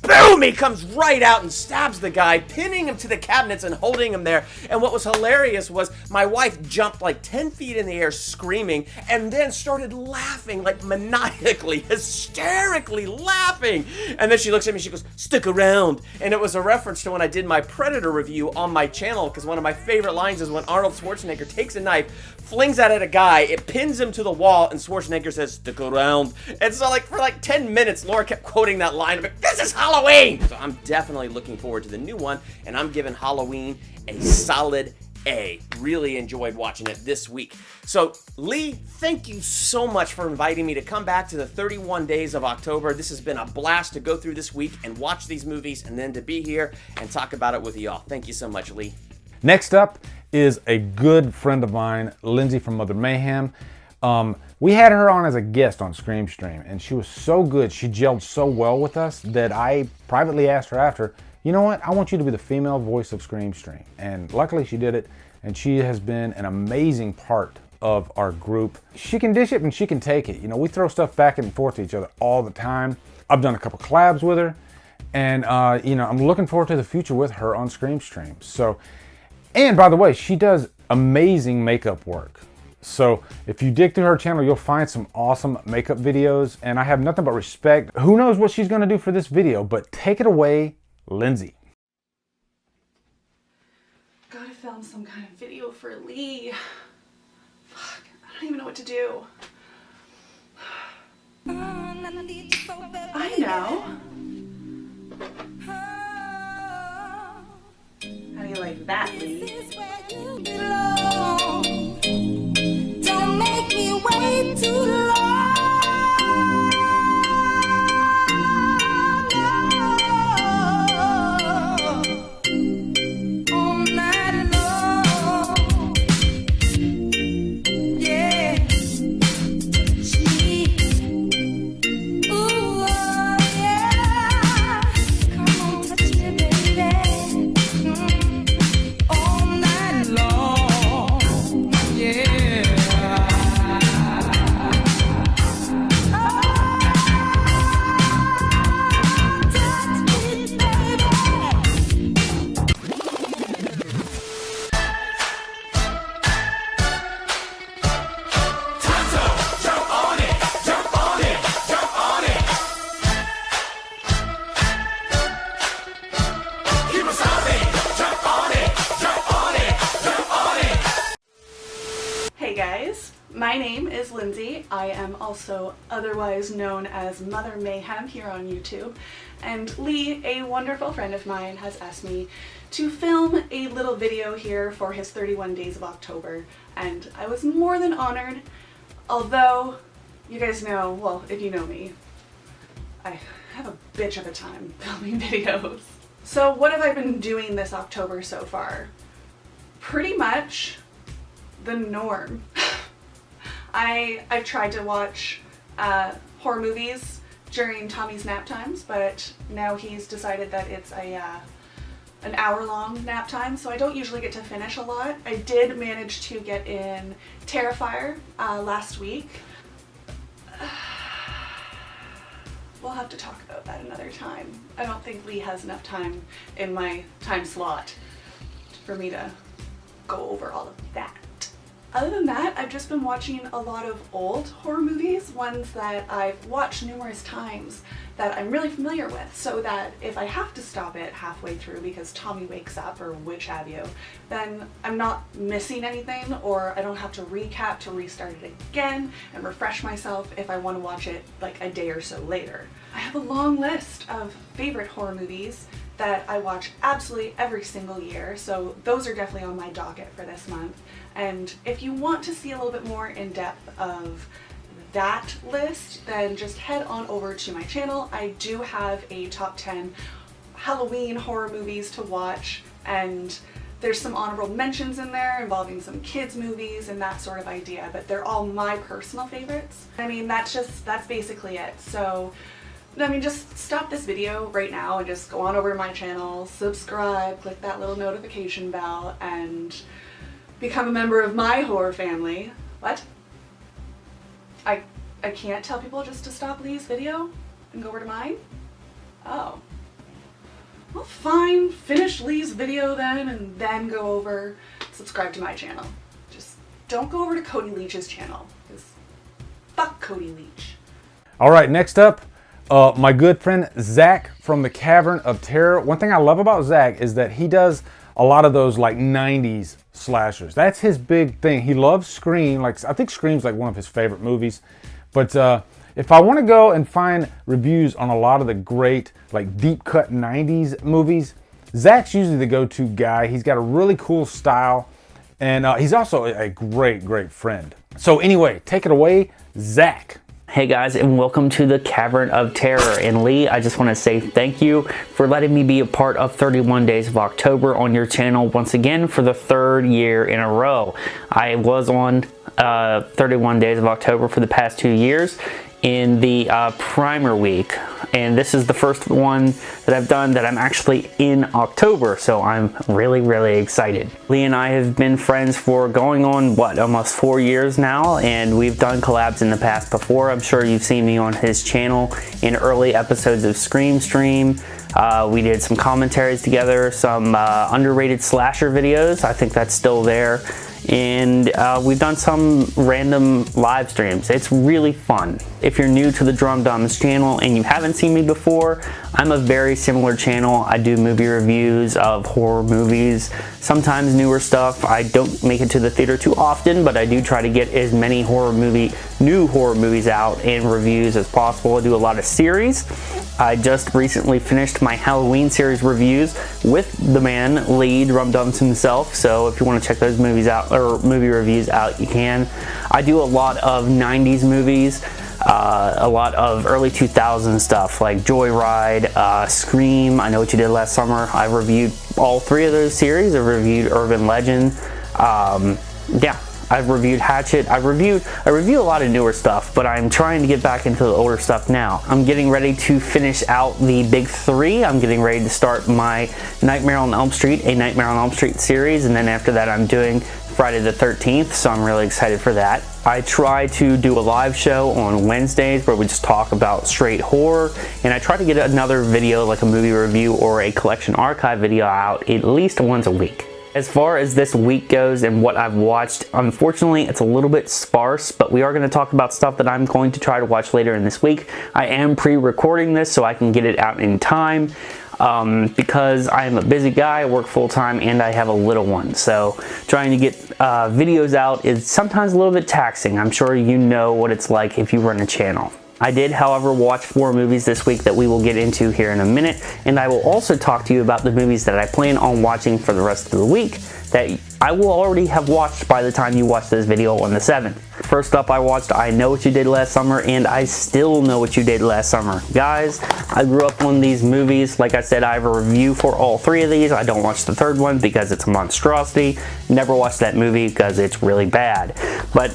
Boom! boom, he comes right out and stabs the guy, pinning him to the cabinets and holding him there. And what was hilarious was my wife jumped like 10 feet in the air screaming and then started laughing, like maniacally, hysterically laughing. And then she looks at me, she goes, "Stick around." And it was a reference to when I did my Predator review on my channel, because one of my favorite lines is when Arnold Schwarzenegger takes a knife, flings that at a guy, it pins him to the wall, and Schwarzenegger says, "Stick around." And so like for like 10 minutes, Laura kept quoting that line. I'm like, this is Halloween! So I'm definitely looking forward to the new one, and I'm giving Halloween a solid A. Really enjoyed watching it this week. So Lee, thank you so much for inviting me to come back to the 31 days of October. This has been a blast to go through this week and watch these movies, and then to be here and talk about it with y'all. Thank you so much, Lee.
Next up is a good friend of mine, Lindsay from Mother Mayhem. We had her on as a guest on Scream Stream, and she was so good, she gelled so well with us that I privately asked her after, you know what, I want you to be the female voice of Scream Stream. And luckily she did it, and she has been an amazing part of our group. She can dish it and she can take it. You know, we throw stuff back and forth to each other all the time. I've done a couple collabs with her, and you know, I'm looking forward to the future with her on Scream Stream. So, and by the way, she does amazing makeup work. So if you dig through her channel, you'll find some awesome makeup videos, and I have nothing but respect. Who knows what she's gonna do for this video, but take it away, Lindsay.
Gotta film some kind of video for Lee. Fuck, I don't even know what to do. I know. How do you like that, Lee? Don't make me wait too long. All night long. Yeah. Ooh, yeah. Come on, touch me, baby. All night long. Yeah. Hey guys, my name is Lindsay. I am also otherwise known as Mother Mayhem here on YouTube. And Lee, a wonderful friend of mine, has asked me to film a little video here for his 31 Days of October. And I was more than honored, although you guys know, well, if you know me, I have a bitch of a time filming videos. So what have I been doing this October so far? Pretty much the norm. I've tried to watch horror movies during Tommy's nap times, but now he's decided that it's an hour-long nap time, so I don't usually get to finish a lot. I did manage to get in Terrifier last week. We'll have to talk about that another time. I don't think Lee has enough time in my time slot for me to go over all of that. Other than that, I've just been watching a lot of old horror movies, ones that I've watched numerous times that I'm really familiar with, so that if I have to stop it halfway through because Tommy wakes up or which have you, then I'm not missing anything, or I don't have to recap to restart it again and refresh myself if I want to watch it like a day or so later. I have a long list of favorite horror movies that I watch absolutely every single year, so those are definitely on my docket for this month. And if you want to see a little bit more in depth of that list, then just head on over to my channel. I do have a top 10 Halloween horror movies to watch, and there's some honorable mentions in there involving some kids movies and that sort of idea, but they're all my personal favorites. I mean, that's basically it. So I mean, just stop this video right now and just go on over to my channel, subscribe, click that little notification bell, and become a member of my horror family. What? I can't tell people just to stop Lee's video and go over to mine? Oh. Well, fine. Finish Lee's video then, and then go over, subscribe to my channel. Just don't go over to Cody Leach's channel, because fuck Cody Leach.
All right, next up, my good friend Zack from the Cavern of Terror. One thing I love about Zack is that he does a lot of those like 90s slashers. That's his big thing. He loves Scream. Like, I think Scream's like one of his favorite movies. But if I want to go and find reviews on a lot of the great like deep cut 90s movies, Zack's usually the go-to guy. He's got a really cool style, and he's also a great friend. So anyway, take it away, Zack.
Hey guys, and welcome to the Cavern of Terror. And Lee, I just want to say thank you for letting me be a part of 31 Days of October on your channel once again for the 3rd year in a row. I was on 31 Days of October for the past 2 years in the primer week, and this is the first one that I've done that I'm actually in October, so I'm really excited. Lee and I have been friends for going on what, almost 4 years now, and we've done collabs in the past before. I'm sure you've seen me on his channel in early episodes of Scream Stream. We did some commentaries together, some underrated slasher videos. I think that's still there. And we've done some random live streams. It's really fun. If you're new to the Drumdums channel and you haven't seen me before, I'm a very similar channel. I do movie reviews of horror movies, sometimes newer stuff. I don't make it to the theater too often, but I do try to get as many new horror movies out and reviews as possible. I do a lot of series. I just recently finished my Halloween series reviews with the man Lee Drumdums himself, so if you want to check those movies out, or movie reviews out, you can. I do a lot of 90s movies, a lot of early 2000s stuff like Joyride, Scream, I Know What You Did Last Summer. I've reviewed all 3 of those series. I've reviewed Urban Legend. Yeah, I've reviewed Hatchet. I review a lot of newer stuff, but I'm trying to get back into the older stuff now. I'm getting ready to finish out the big 3. I'm getting ready to start my Nightmare on Elm Street, a Nightmare on Elm Street series, and then after that I'm doing Friday the 13th, so I'm really excited for that. I try to do a live show on Wednesdays where we just talk about straight horror, and I try to get another video like a movie review or a collection archive video out at least once a week. As far as this week goes and what I've watched, unfortunately it's a little bit sparse, but we are going to talk about stuff that I'm going to try to watch later in this week. I am pre-recording this so I can get it out in time. Because I am a busy guy, I work full-time, and I have a little one, so trying to get videos out is sometimes a little bit taxing. I'm sure you know what it's like if you run a channel. I did, however, watch 4 movies this week that we will get into here in a minute, and I will also talk to you about the movies that I plan on watching for the rest of the week that I will already have watched by the time you watch this video on the 7th. First up, I watched I Know What You Did Last Summer, and I Still Know What You Did Last Summer. Guys, I grew up on these movies. Like I said, I have a review for all 3 of these. I don't watch the 3rd one because it's a monstrosity. Never watched that movie because it's really bad. But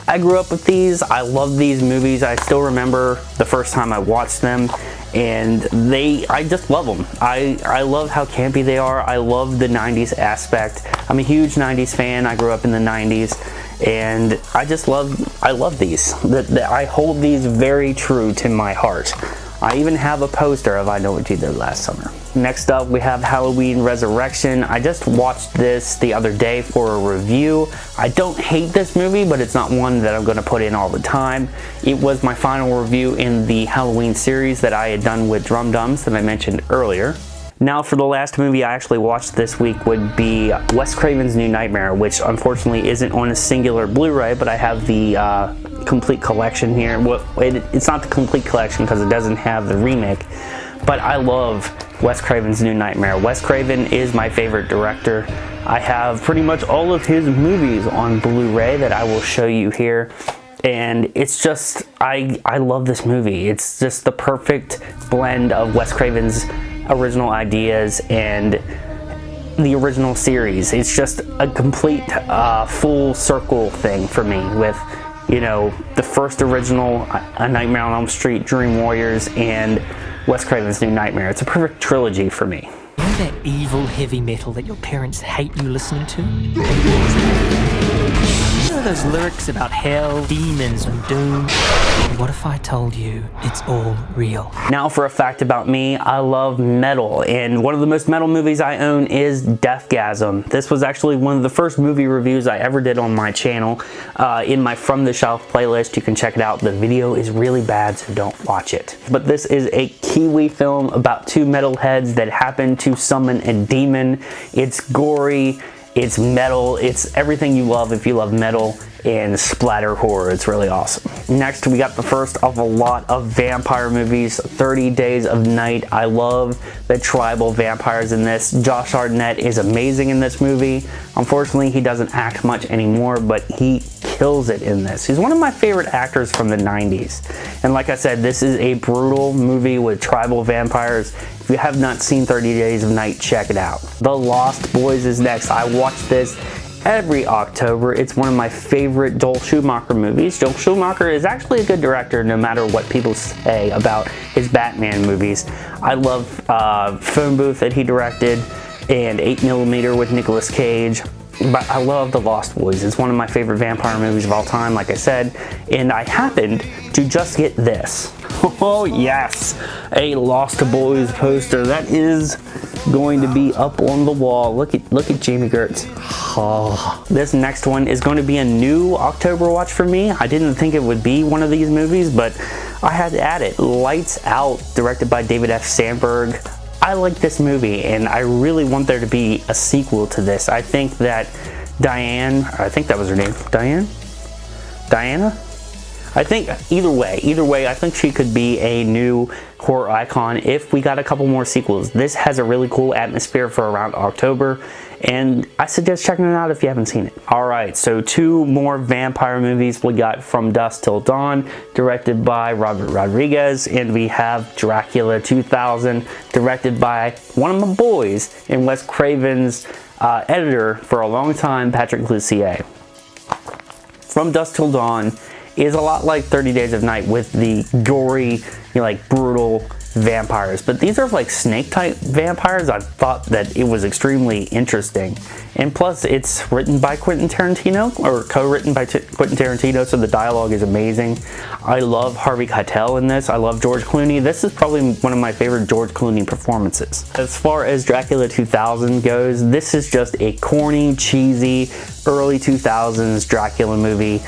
I grew up with these. I love these movies. I still remember the first time I watched them, and I just love them. I love how campy they are. I love the 90s aspect. I'm a huge 90s fan. I grew up in the 90s, and I love these. I hold these very true to my heart. I even have a poster of I Know What You Did Last Summer. Next up, we have Halloween Resurrection. I just watched this the other day for a review. I don't hate this movie, but it's not one that I'm going to put in all the time. It was my final review in the Halloween series that I had done with Drumdums that I mentioned earlier. Now for the last movie I actually watched this week would be Wes Craven's New Nightmare, which unfortunately isn't on a singular Blu-ray, but I have the complete collection here. Well, it's not the complete collection because it doesn't have the remake, but I love Wes Craven's New Nightmare. Wes Craven is my favorite director. I have pretty much all of his movies on Blu-ray that I will show you here. And it's just, I love this movie. It's just the perfect blend of Wes Craven's original ideas and the original series. It's just a complete full circle thing for me with, you know, the first original A Nightmare on Elm Street, Dream Warriors, and Wes Craven's New Nightmare. It's a perfect trilogy for me.
You know that evil heavy metal that your parents hate you listening to? know those lyrics about hell, demons, and doom? What if I told you it's all real?
Now for a fact about me, I love metal, and one of the most metal movies I own is Deathgasm. This was actually one of the first movie reviews I ever did on my channel. In my From the Shelf playlist, you can check it out. The video is really bad, so don't watch it. But this is a Kiwi film about two metalheads that happen to summon a demon. It's gory, it's metal, it's everything you love if you love metal and splatter horror. It's really awesome. Next, we got the first of a lot of vampire movies, 30 Days of Night. I love the tribal vampires in this. Josh Hartnett is amazing in this movie. Unfortunately, he doesn't act much anymore, but he kills it in this. He's one of my favorite actors from the 90s. And like I said, this is a brutal movie with tribal vampires. If you have not seen 30 Days of Night, check it out. The Lost Boys is next. I watched this every October. It's one of my favorite Joel Schumacher movies. Joel Schumacher is actually a good director no matter what people say about his Batman movies. I love Phone Booth that he directed and 8mm with Nicolas Cage. But I love The Lost Boys. It's one of my favorite vampire movies of all time, like I said. And I happened to just get this. Oh yes, a Lost Boys poster. That is going to be up on the wall. Look at Jamie Gertz. Oh. This next one is going to be a new October watch for me. I didn't think it would be one of these movies, but I had to add it. Lights Out, directed by David F. Sandberg. I like this movie, and I really want there to be a sequel to this. I think that Diane, I think that was her name, Diana? I think either way, I think she could be a new horror icon if we got a couple more sequels. This has a really cool atmosphere for around October, and I suggest checking it out if you haven't seen it. Alright, so two more vampire movies. We got From Dusk Till Dawn, directed by Robert Rodriguez, and we have Dracula 2000, directed by one of my boys and Wes Craven's editor for a long time, Patrick Lussier. From Dusk Till Dawn is a lot like 30 Days of Night with the gory, like brutal vampires, but these are like snake type vampires. I thought that it was extremely interesting, and plus it's written by Quentin Tarantino, or co-written by Quentin Tarantino, so the dialogue is amazing. I love Harvey Keitel in this. I love George Clooney. This is probably one of my favorite George Clooney performances. As far as Dracula 2000 goes, this is just a corny, cheesy, early 2000s Dracula movie.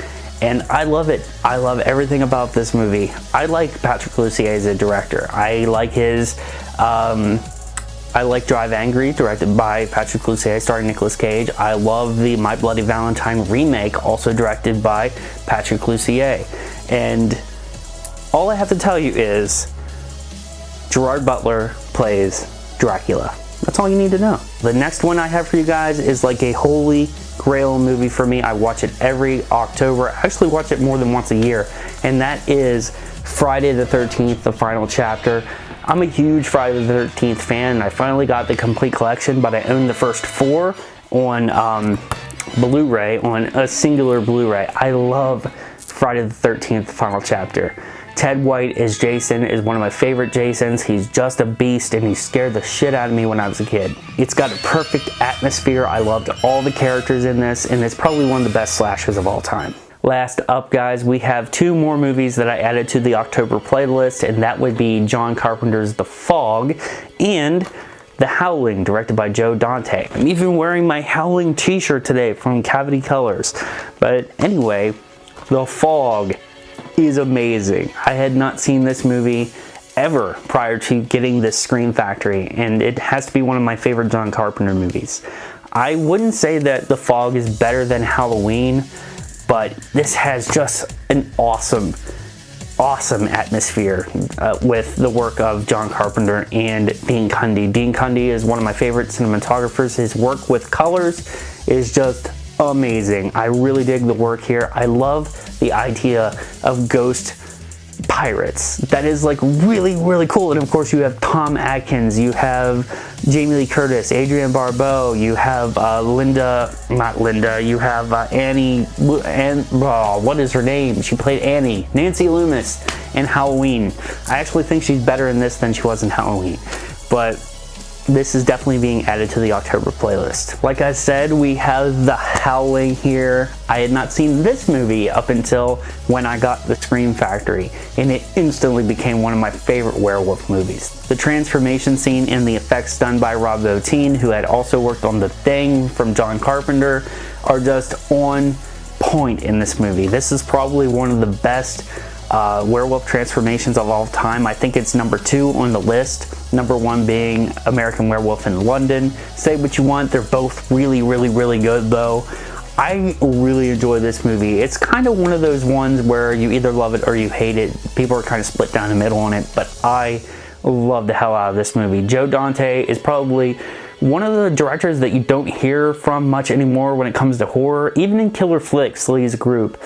And I love it. I love everything about this movie. I like Patrick Lussier as a director. I like his, I like Drive Angry, directed by Patrick Lussier, starring Nicolas Cage. I love the My Bloody Valentine remake, also directed by Patrick Lussier. And all I have to tell you is, Gerard Butler plays Dracula. That's all you need to know. The next one I have for you guys is like a holy grail movie for me. I watch it every October. I actually watch it more than once a year, and that is Friday the 13th, the final chapter. I'm a huge Friday the 13th fan. I finally got the complete collection, but I own the first 4 on Blu-ray, on a singular Blu-ray. I love Friday the 13th, the final chapter. Ted White as Jason is one of my favorite Jasons. He's just a beast, and he scared the shit out of me when I was a kid. It's got a perfect atmosphere. I loved all the characters in this, and it's probably one of the best slashers of all time. Last up, guys, we have 2 more movies that I added to the October playlist, and that would be John Carpenter's The Fog and The Howling, directed by Joe Dante. I'm even wearing my Howling t-shirt today from Cavity Colors. But anyway, The Fog is amazing. I had not seen this movie ever prior to getting this Scream Factory, and it has to be one of my favorite John Carpenter movies. I wouldn't say that The Fog is better than Halloween, but this has just an awesome atmosphere with the work of John Carpenter and Dean Cundey. Dean Cundey is one of my favorite cinematographers. His work with colors is just amazing. I really dig the work here. I love the idea of ghost pirates. That is like really, really cool. And of course you have Tom Atkins, you have Jamie Lee Curtis, Adrienne Barbeau, you have you have Annie, and what is her name? She played Annie, Nancy Loomis in Halloween. I actually think she's better in this than she was in Halloween. But this is definitely being added to the October playlist. Like I said, we have The Howling here. I had not seen this movie up until when I got the Scream Factory, and it instantly became one of my favorite werewolf movies. The transformation scene and the effects done by Rob Bottin, who had also worked on The Thing from John Carpenter, are just on point in this movie. This is probably one of the best werewolf transformations of all time. I think it's number 2 on the list. Number 1 being American Werewolf in London. Say what you want, they're both really, really, really good though. I really enjoy this movie. It's kind of one of those ones where you either love it or you hate it. People are kind of split down the middle on it, but I love the hell out of this movie. Joe Dante is probably one of the directors that you don't hear from much anymore when it comes to horror. Even in Killer Flicks, Lee's group,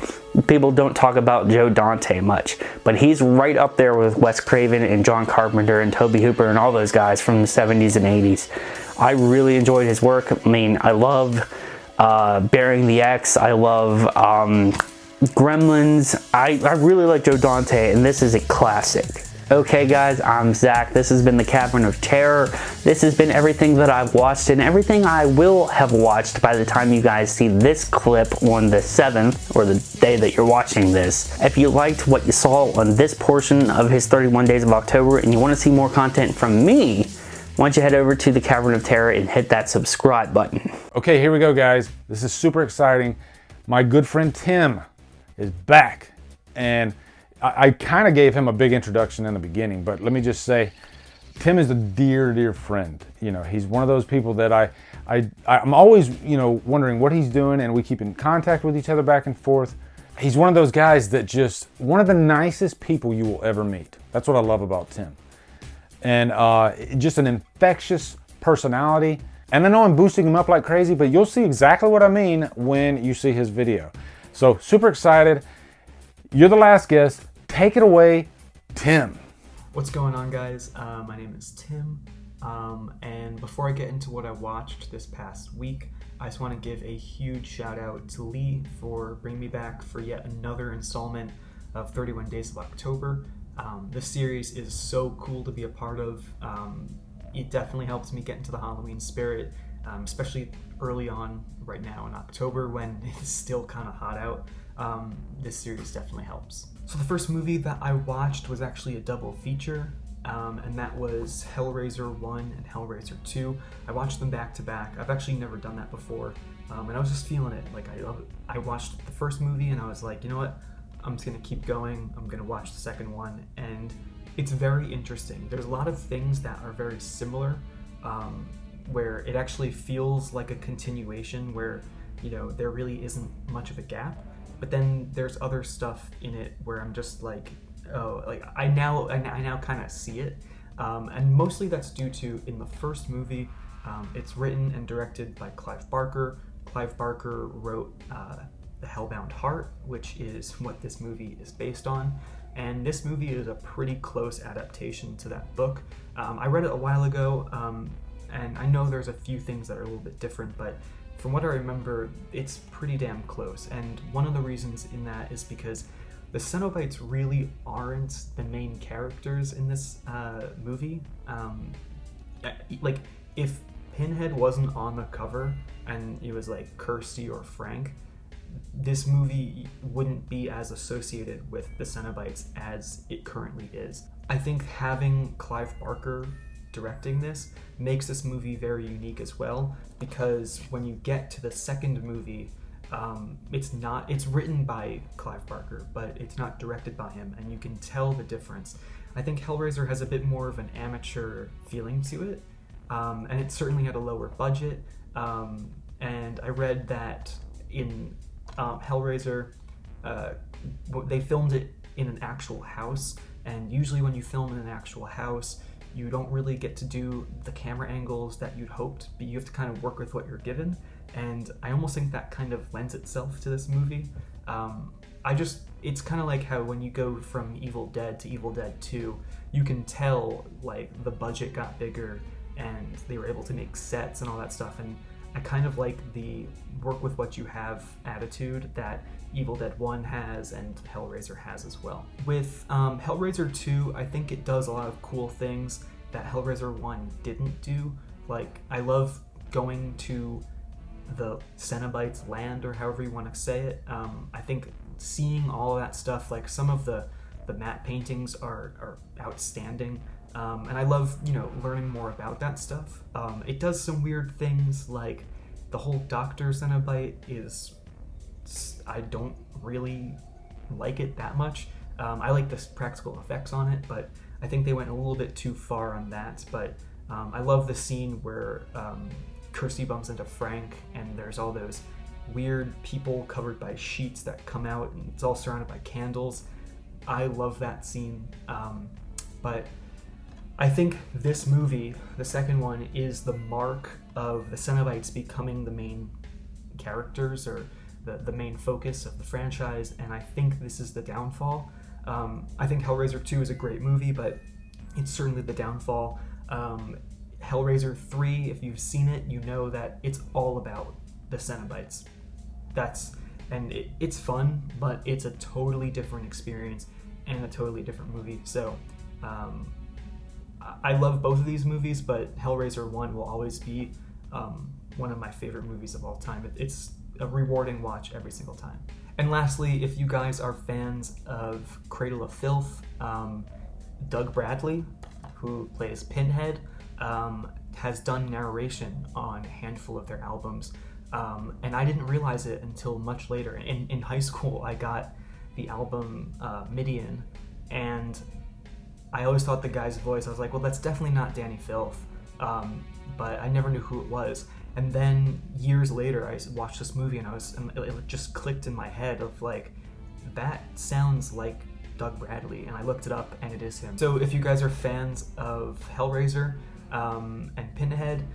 people don't talk about Joe Dante much, but he's right up there with Wes Craven and John Carpenter and Tobe Hooper and all those guys from the 70s and 80s. I really enjoyed his work. I mean, I love Burying the X. I love Gremlins. I really like Joe Dante, and this is a classic. Okay guys, I'm Zach. This has been the Cavern of Terror. This has been everything that I've watched and everything I will have watched by the time you guys see this clip on the 7th, or the day that you're watching this. If you liked what you saw on this portion of his 31 Days of October and you want to see more content from me, why don't you head over to the Cavern of Terror and hit that subscribe button.
Okay, here we go guys. This is super exciting. My good friend Tim is back, and I kind of gave him a big introduction in the beginning, but let me just say, Tim is a dear, dear friend. You know, he's one of those people that I'm always, you know, wondering what he's doing, and we keep in contact with each other back and forth. He's one of those guys that just, one of the nicest people you will ever meet. That's what I love about Tim. And just an infectious personality. And I know I'm boosting him up like crazy, but you'll see exactly what I mean when you see his video. So super excited. You're the last guest. Take it away, Tim.
What's going on, guys? My name is Tim, and before I get into what I watched this past week, I just want to give a huge shout out to Lee for bringing me back for yet another installment of 31 Days of October. This series is so cool to be a part of. It definitely helps me get into the Halloween spirit, especially early on right now in October when it's still kind of hot out. This series definitely helps. So the first movie that I watched was actually a double feature, and that was Hellraiser 1 and Hellraiser 2. I watched them back to back. I've actually never done that before, and I was just feeling it. Like, I watched the first movie and I was like, you know what? I'm just gonna keep going. I'm gonna watch the second one, and it's very interesting. There's a lot of things that are very similar, where it actually feels like a continuation, where, you know, there really isn't much of a gap. But then there's other stuff in it where I'm just like, oh, like I now kind of see it, and mostly that's due to, in the first movie, it's written and directed by Clive Barker. Clive Barker wrote The Hellbound Heart, which is what this movie is based on, and this movie is a pretty close adaptation to that book. I read it a while ago, and I know there's a few things that are a little bit different, but from what I remember, it's pretty damn close. And one of the reasons in that is because the Cenobites really aren't the main characters in this movie. Like, if Pinhead wasn't on the cover and it was like Kirsty or Frank, this movie wouldn't be as associated with the Cenobites as it currently is. I think having Clive Barker directing this makes this movie very unique as well, because when you get to the second movie, it's written by Clive Barker, but it's not directed by him, and you can tell the difference. I think Hellraiser has a bit more of an amateur feeling to it, and it certainly had a lower budget, and I read that in Hellraiser, they filmed it in an actual house, and usually when you film in an actual house, you don't really get to do the camera angles that you'd hoped, but you have to kind of work with what you're given, and I almost think that kind of lends itself to this movie. It's kind of like how when you go from Evil Dead to Evil Dead 2, you can tell, like, the budget got bigger and they were able to make sets and all that stuff, and I kind of like the work with what you have attitude that Evil Dead 1 has and Hellraiser has as well. With Hellraiser 2, I think it does a lot of cool things that Hellraiser 1 didn't do. Like, I love going to the Cenobites land, or however you want to say it. I think seeing all of that stuff, like some of the matte paintings are outstanding. And I love, learning more about that stuff. It does some weird things, like the whole Dr. Cenobite is, I don't really like it that much. I like the practical effects on it, but I think they went a little bit too far on that. But I love the scene where Kirsty bumps into Frank, and there's all those weird people covered by sheets that come out, and it's all surrounded by candles. I love that scene. But I think this movie, the second one, is the mark of the Cenobites becoming the main characters, or the main focus of the franchise, and I think this is the downfall. I think Hellraiser 2 is a great movie, but it's certainly the downfall. Hellraiser 3, if you've seen it, you know that it's all about the Cenobites. It's fun, but it's a totally different experience and a totally different movie. So I love both of these movies, but Hellraiser 1 will always be one of my favorite movies of all time. It's a rewarding watch every single time. And lastly, if you guys are fans of Cradle of Filth, Doug Bradley, who plays Pinhead, has done narration on a handful of their albums. And I didn't realize it until much later. In high school, I got the album Midian, and I always thought the guy's voice, I was like, well, that's definitely not Danny Filth. But I never knew who it was. And then years later, I watched this movie, and it just clicked in my head of like, that sounds like Doug Bradley, and I looked it up, and it is him. So if you guys are fans of Hellraiser and Pinhead,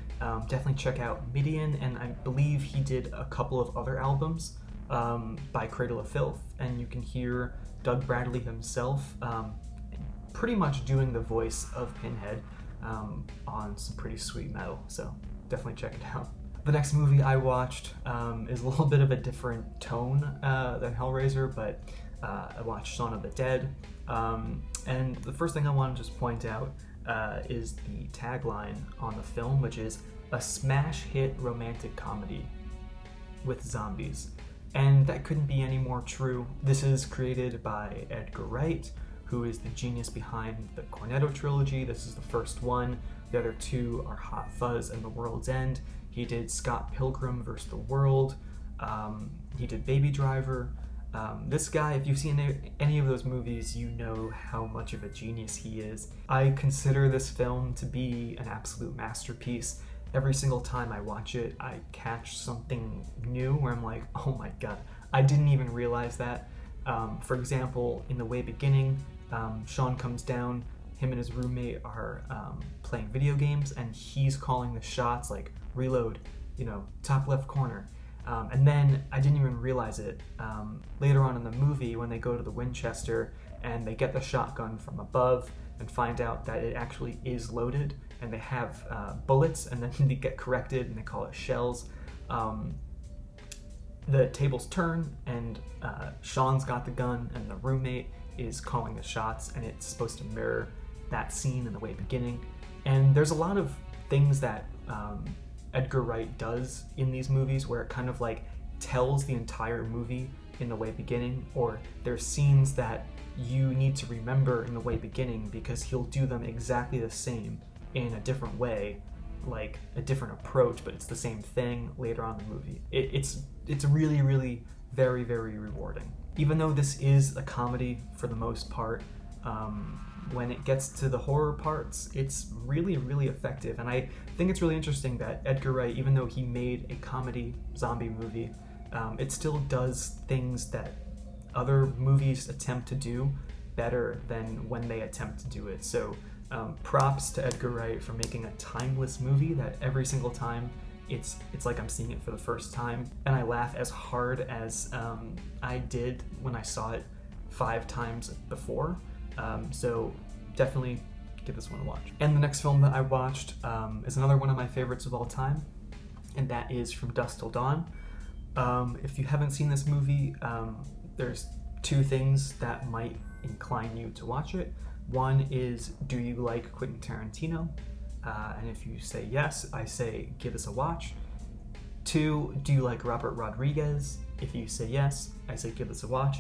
definitely check out Midian, and I believe he did a couple of other albums by Cradle of Filth, and you can hear Doug Bradley himself pretty much doing the voice of Pinhead on some pretty sweet metal, so definitely check it out. The next movie I watched is a little bit of a different tone than Hellraiser, but I watched Shaun of the Dead, and the first thing I want to just point out is the tagline on the film, which is a smash hit romantic comedy with zombies. And that couldn't be any more true. This is created by Edgar Wright, who is the genius behind the Cornetto trilogy. This is the first one. The other two are Hot Fuzz and The World's End. He did Scott Pilgrim vs. the World. He did Baby Driver. This guy, if you've seen any of those movies, you know how much of a genius he is. I consider this film to be an absolute masterpiece. Every single time I watch it, I catch something new where I'm like, oh my god, I didn't even realize that. For example, in the way beginning, Sean comes down, him and his roommate are playing video games, and he's calling the shots like, reload, top left corner. And then I didn't even realize it. Later on in the movie, when they go to the Winchester and they get the shotgun from above and find out that it actually is loaded, and they have bullets, and then they get corrected and they call it shells. The tables turn, and Sean's got the gun, and the roommate is calling the shots, and it's supposed to mirror that scene in the way beginning. And there's a lot of things that Edgar Wright does in these movies where it kind of like tells the entire movie in the way beginning, or there's scenes that you need to remember in the way beginning because he'll do them exactly the same in a different way, like a different approach, but it's the same thing later on in the movie. It's really, really very, very rewarding. Even though this is a comedy for the most part, when it gets to the horror parts, it's really, really effective. And I think it's really interesting that Edgar Wright, even though he made a comedy zombie movie, it still does things that other movies attempt to do better than when they attempt to do it. So props to Edgar Wright for making a timeless movie that every single time it's like I'm seeing it for the first time, and I laugh as hard as I did when I saw it 5 times before. So definitely give this one a watch. And the next film that I watched is another one of my favorites of all time, and that is From Dusk Till Dawn. If you haven't seen this movie, there's 2 things that might incline you to watch it. One is, do you like Quentin Tarantino? And if you say yes, I say give us a watch. 2, do you like Robert Rodriguez? If you say yes, I say give us a watch.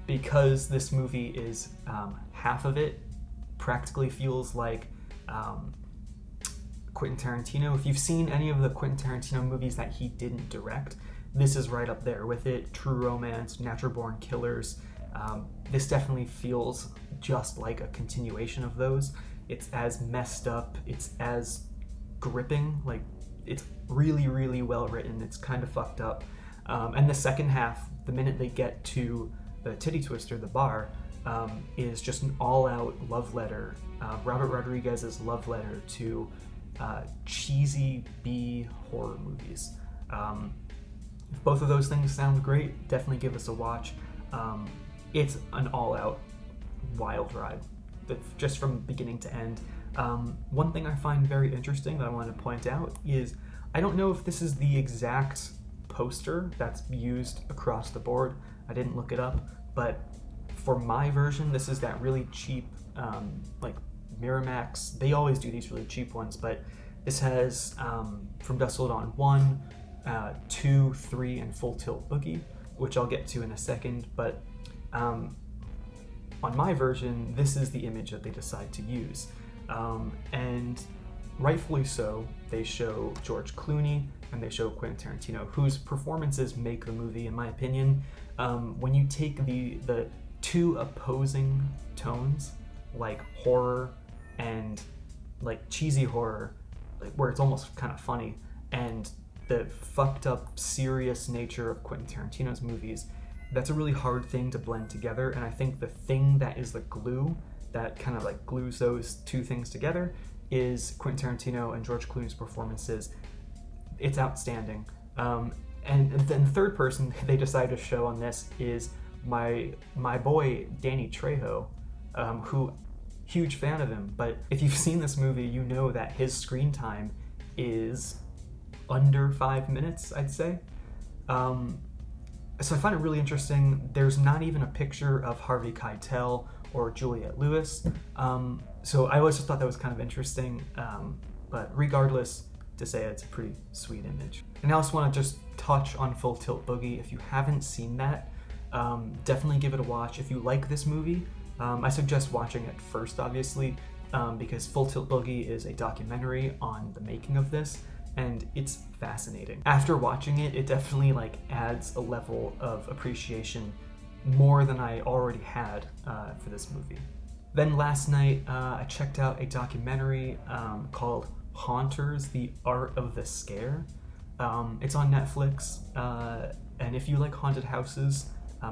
Because this movie is half of it practically feels like Quentin Tarantino. If you've seen any of the Quentin Tarantino movies that he didn't direct, this is right up there with it. True Romance, Natural Born Killers. This definitely feels just like a continuation of those. It's as messed up, it's as gripping, like it's really, really well written. It's kind of fucked up. And the second half, the minute they get to the titty twister, the bar, is just an all-out love letter. Robert Rodriguez's love letter to cheesy B horror movies. If both of those things sound great, definitely give us a watch. It's an all-out wild ride, just from beginning to end. One thing I find very interesting that I want to point out is, I don't know if this is the exact poster that's used across the board. I didn't look it up, but for my version, this is that really cheap, like Miramax. They always do these really cheap ones, but this has From Dusk Till Dawn 1, 2, 3, and Full Tilt Boogie, which I'll get to in a second, but on my version, this is the image that they decide to use. And rightfully so, they show George Clooney and they show Quentin Tarantino, whose performances make the movie, in my opinion. When you take the two opposing tones, like horror and like cheesy horror, like where it's almost kind of funny, and the fucked up serious nature of Quentin Tarantino's movies, that's a really hard thing to blend together. And I think the thing that is the glue that kind of like glues those two things together is Quentin Tarantino and George Clooney's performances. It's outstanding. And then the third person they decided to show on this is my boy Danny Trejo, who, huge fan of him, but if you've seen this movie, you know that his screen time is under 5 minutes, I'd say. So I find it really interesting. There's not even a picture of Harvey Keitel or Juliette Lewis. So I always just thought that was kind of interesting. But regardless, to say it's a pretty sweet image. And I also want to just touch on Full Tilt Boogie. If you haven't seen that, definitely give it a watch. If you like this movie, I suggest watching it first, obviously, because Full Tilt Boogie is a documentary on the making of this, and it's fascinating. After watching it, it definitely like adds a level of appreciation more than I already had for this movie. Then last night, I checked out a documentary called Haunters, The Art of the Scare. It's on Netflix, and if you like haunted houses,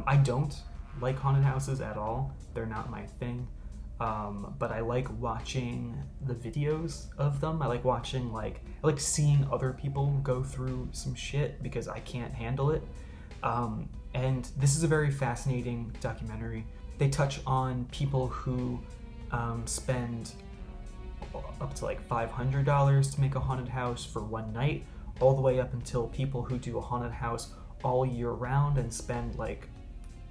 I don't like haunted houses at all. They're not my thing. But I like watching the videos of them. I like watching, I like seeing other people go through some shit because I can't handle it. And this is a very fascinating documentary. They touch on people who spend up to like $500 to make a haunted house for one night, all the way up until people who do a haunted house all year round and spend like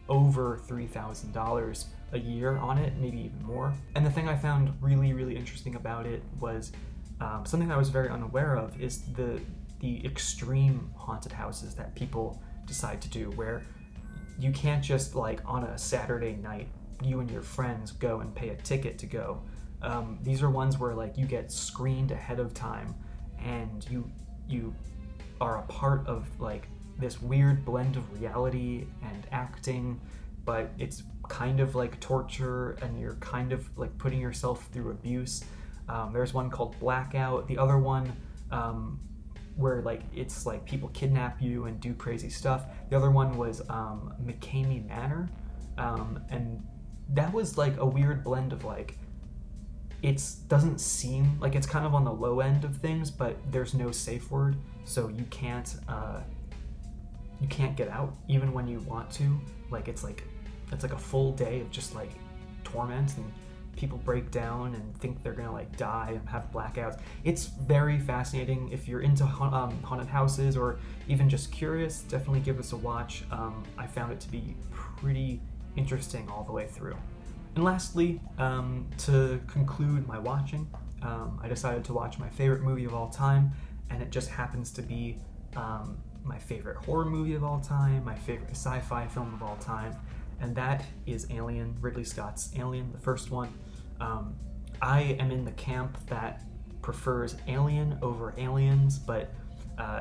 over $3,000 a year on it, maybe even more. And the thing I found really, really interesting about it was something I was very unaware of is the extreme haunted houses that people decide to do, where you can't just like on a Saturday night, you and your friends go and pay a ticket to go. These are ones where like you get screened ahead of time and you are a part of like this weird blend of reality and acting, but it's kind of like torture and you're kind of like putting yourself through abuse. There's one called Blackout. The other one where like it's like people kidnap you and do crazy stuff. The other one was McCamey Manor, and that was like a weird blend of like, it doesn't seem like it's kind of on the low end of things, but there's no safe word, so you can't get out even when you want to. Like it's like a full day of just like torment, and people break down and think they're gonna like die and have blackouts. It's very fascinating. If you're into haunted houses or even just curious, definitely give this a watch. I found it to be pretty interesting all the way through. And lastly, to conclude my watching, I decided to watch my favorite movie of all time, and it just happens to be my favorite horror movie of all time, my favorite sci-fi film of all time, and that is Alien, Ridley Scott's Alien, the first one. I am in the camp that prefers Alien over Aliens, but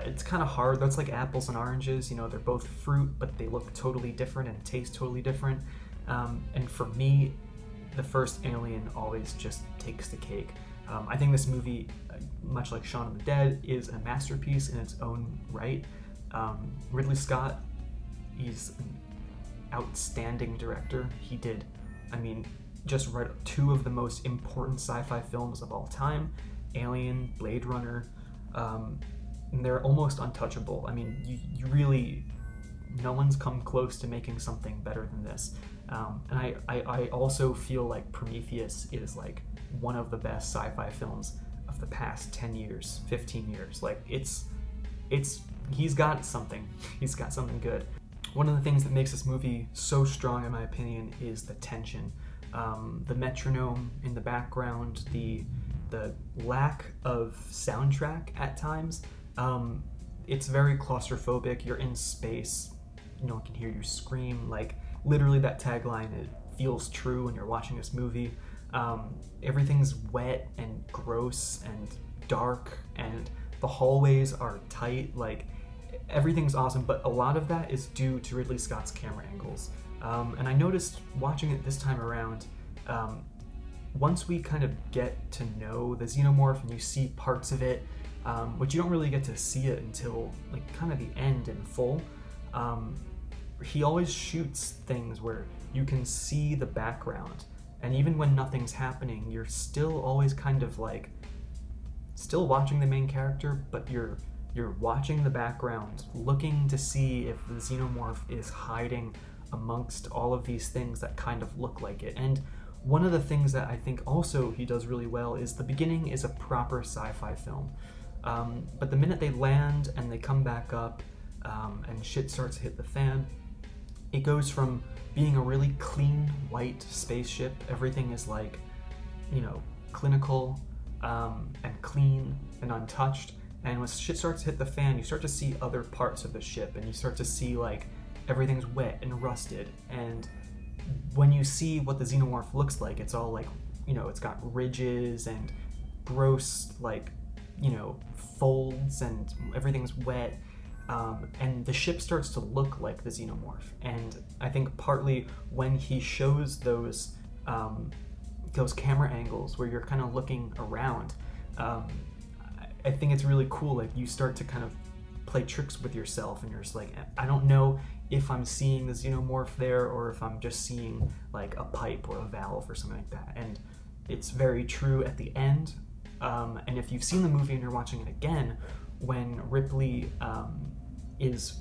it's kind of hard. That's like apples and oranges. You know, they're both fruit, but they look totally different and taste totally different. And for me, the first Alien always just takes the cake. I think this movie, much like Shaun of the Dead, is a masterpiece in its own right. Ridley Scott, he's an outstanding director. He did, just wrote two of the most important sci-fi films of all time, Alien, Blade Runner, and they're almost untouchable. You really, no one's come close to making something better than this. And I also feel like Prometheus is like one of the best sci-fi films of the past 10 years, 15 years. Like he's got something. He's got something good. One of the things that makes this movie so strong, in my opinion, is the tension. The metronome in the background, the lack of soundtrack at times. It's very claustrophobic. You're in space. No one can hear you scream. Like, literally that tagline, it feels true when you're watching this movie. Everything's wet and gross and dark, and the hallways are tight. Like, everything's awesome, but a lot of that is due to Ridley Scott's camera angles. And I noticed watching it this time around, once we kind of get to know the xenomorph and you see parts of it, which you don't really get to see it until like kind of the end in full, he always shoots things where you can see the background, and even when nothing's happening, you're still always kind of like still watching the main character, but you're watching the background, looking to see if the xenomorph is hiding amongst all of these things that kind of look like it. And one of the things that I think also he does really well is the beginning is a proper sci-fi film. But the minute they land and they come back up and shit starts to hit the fan, it goes from being a really clean white spaceship, everything is like, clinical and clean and untouched, and when shit starts to hit the fan, you start to see other parts of the ship, and you start to see like everything's wet and rusted, and when you see what the xenomorph looks like, it's all like, it's got ridges and gross, like, folds, and everything's wet, and the ship starts to look like the xenomorph. And I think partly when he shows those camera angles where you're kind of looking around, I think it's really cool. Like, you start to kind of play tricks with yourself, and you're just like, I don't know if I'm seeing the xenomorph there or if I'm just seeing like a pipe or a valve or something like that. And it's very true at the end. And if you've seen the movie and you're watching it again, when Ripley is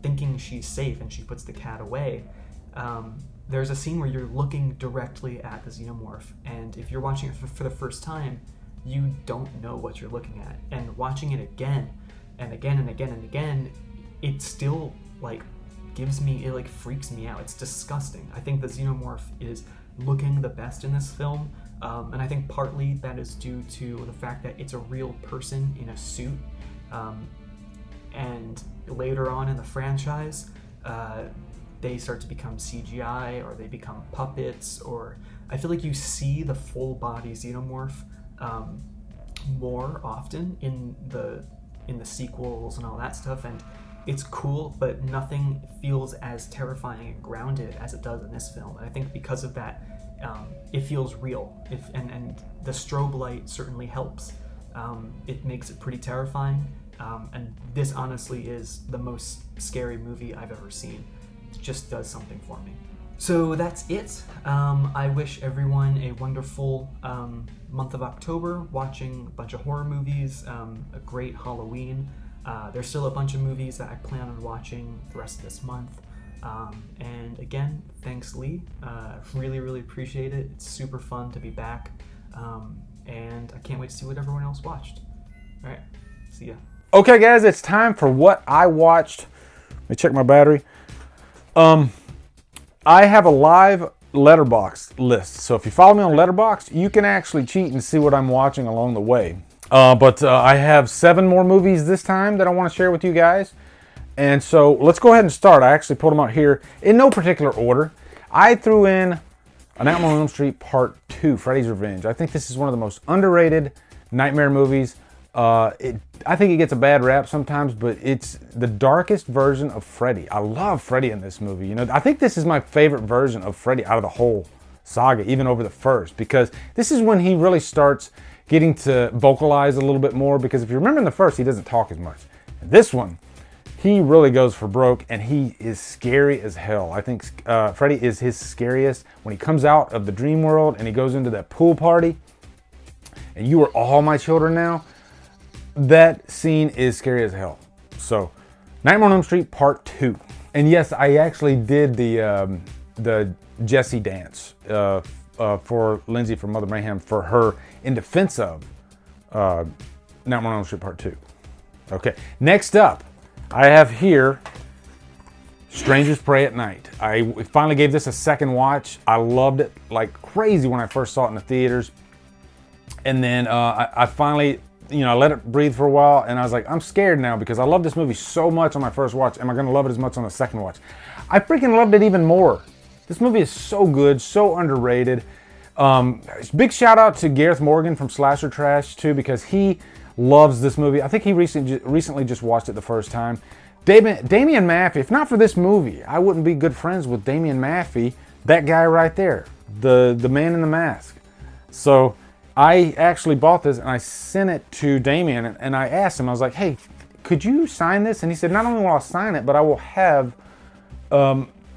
thinking she's safe and she puts the cat away, there's a scene where you're looking directly at the xenomorph, and if you're watching it for the first time, you don't know what you're looking at. And watching it again and again and again and again, it still like freaks me out. It's disgusting. I think the xenomorph is looking the best in this film, and I think partly that is due to the fact that it's a real person in a suit, and later on in the franchise, they start to become CGI, or they become puppets, or I feel like you see the full body xenomorph more often in the sequels and all that stuff, and it's cool, but nothing feels as terrifying and grounded as it does in this film. And I think because of that, it feels real. And the strobe light certainly helps. It makes it pretty terrifying. And this honestly is the most scary movie I've ever seen. It just does something for me. So that's it. I wish everyone a wonderful month of October, watching a bunch of horror movies, a great Halloween. There's still a bunch of movies that I plan on watching the rest of this month. And again, thanks Lee. Really, really appreciate it. It's super fun to be back. And I can't wait to see what everyone else watched. All right, see ya.
Okay guys, it's time for what I watched. Let me check my battery. I have a live Letterboxd list. So if you follow me on Letterboxd, you can actually cheat and see what I'm watching along the way. But I have 7 more movies this time that I want to share with you guys. And so let's go ahead and start. I actually pulled them out here in no particular order. I threw in A Nightmare on Elm Street Part 2, Freddy's Revenge. I think this is one of the most underrated nightmare movies. I think it gets a bad rap sometimes, but it's the darkest version of Freddy. I love Freddy in this movie. You know, I think this is my favorite version of Freddy out of the whole saga, even over the first, because this is when he really starts getting to vocalize a little bit more, because if you remember in the first, he doesn't talk as much. In this one, he really goes for broke, and he is scary as hell. I think Freddy is his scariest when he comes out of the dream world and he goes into that pool party, and you are all my children now. That scene is scary as hell. So, Nightmare on Elm Street Part 2. And yes, I actually did the Jessie dance for Lindsay from Mother Mayhem for her in defense of Nightmare on Elm Street Part 2. Okay, next up, I have here Strangers Pray at Night. I finally gave this a second watch. I loved it like crazy when I first saw it in the theaters. And then I finally, you know, I let it breathe for a while, and I was like, I'm scared now because I love this movie so much on my first watch. Am I going to love it as much on the second watch? I freaking loved it even more. This movie is so good, so underrated. Big shout out to Gareth Morgan from Slasher Trash too, because he loves this movie. I think he recently just watched it the first time. Damian Maffei, if not for this movie, I wouldn't be good friends with Damian Maffei, that guy right there, the man in the mask. So I actually bought this and I sent it to Damian, and I asked him, I was like, hey, could you sign this? And he said, not only will I sign it, but I will have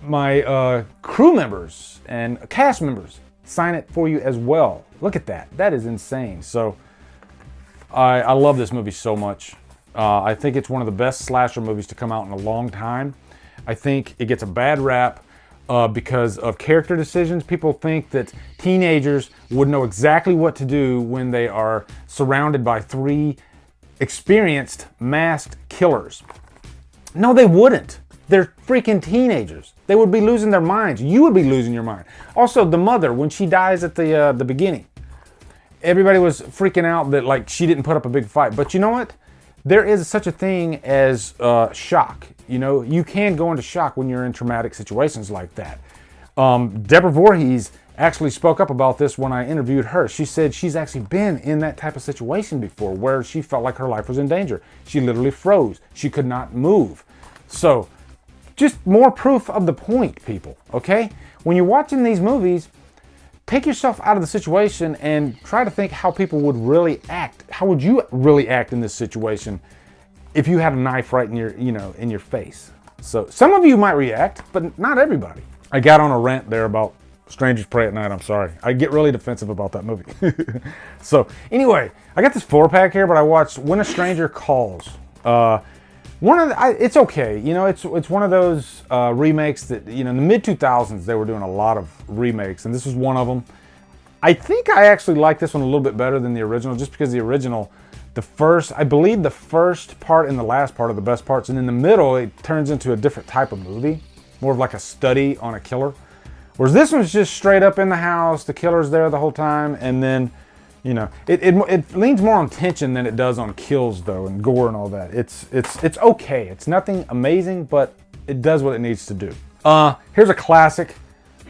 my crew members and cast members sign it for you as well. Look at that. That is insane. So I love this movie so much. I think it's one of the best slasher movies to come out in a long time. I think it gets a bad rap because of character decisions. People think that teenagers would know exactly what to do when they are surrounded by 3 experienced masked killers. No, they wouldn't. They're freaking teenagers. They would be losing their minds. You would be losing your mind. Also, the mother, when she dies at the beginning, everybody was freaking out that like she didn't put up a big fight. But you know what? There is such a thing as shock. You know, you can go into shock when you're in traumatic situations like that. Deborah Voorhees actually spoke up about this when I interviewed her. She said she's actually been in that type of situation before where she felt like her life was in danger. She literally froze. She could not move. So, just more proof of the point, people, okay? When you're watching these movies, take yourself out of the situation and try to think how people would really act. How would you really act in this situation if you had a knife right in your, in your face? So some of you might react, but not everybody. I got on a rant there about Strangers Pray at Night. I'm sorry. I get really defensive about that movie. So anyway, I got this 4-pack here, but I watched When a Stranger Calls. It's okay. You know, it's one of those remakes that, in the mid-2000s, they were doing a lot of remakes, and this was one of them. I think I actually like this one a little bit better than the original, just because the original, I believe the first part and the last part are the best parts, and in the middle, it turns into a different type of movie, more of like a study on a killer. Whereas this one's just straight up in the house, the killer's there the whole time, and then, it leans more on tension than it does on kills, though, and gore and all that. It's okay. It's nothing amazing, but it does what it needs to do. Here's a classic,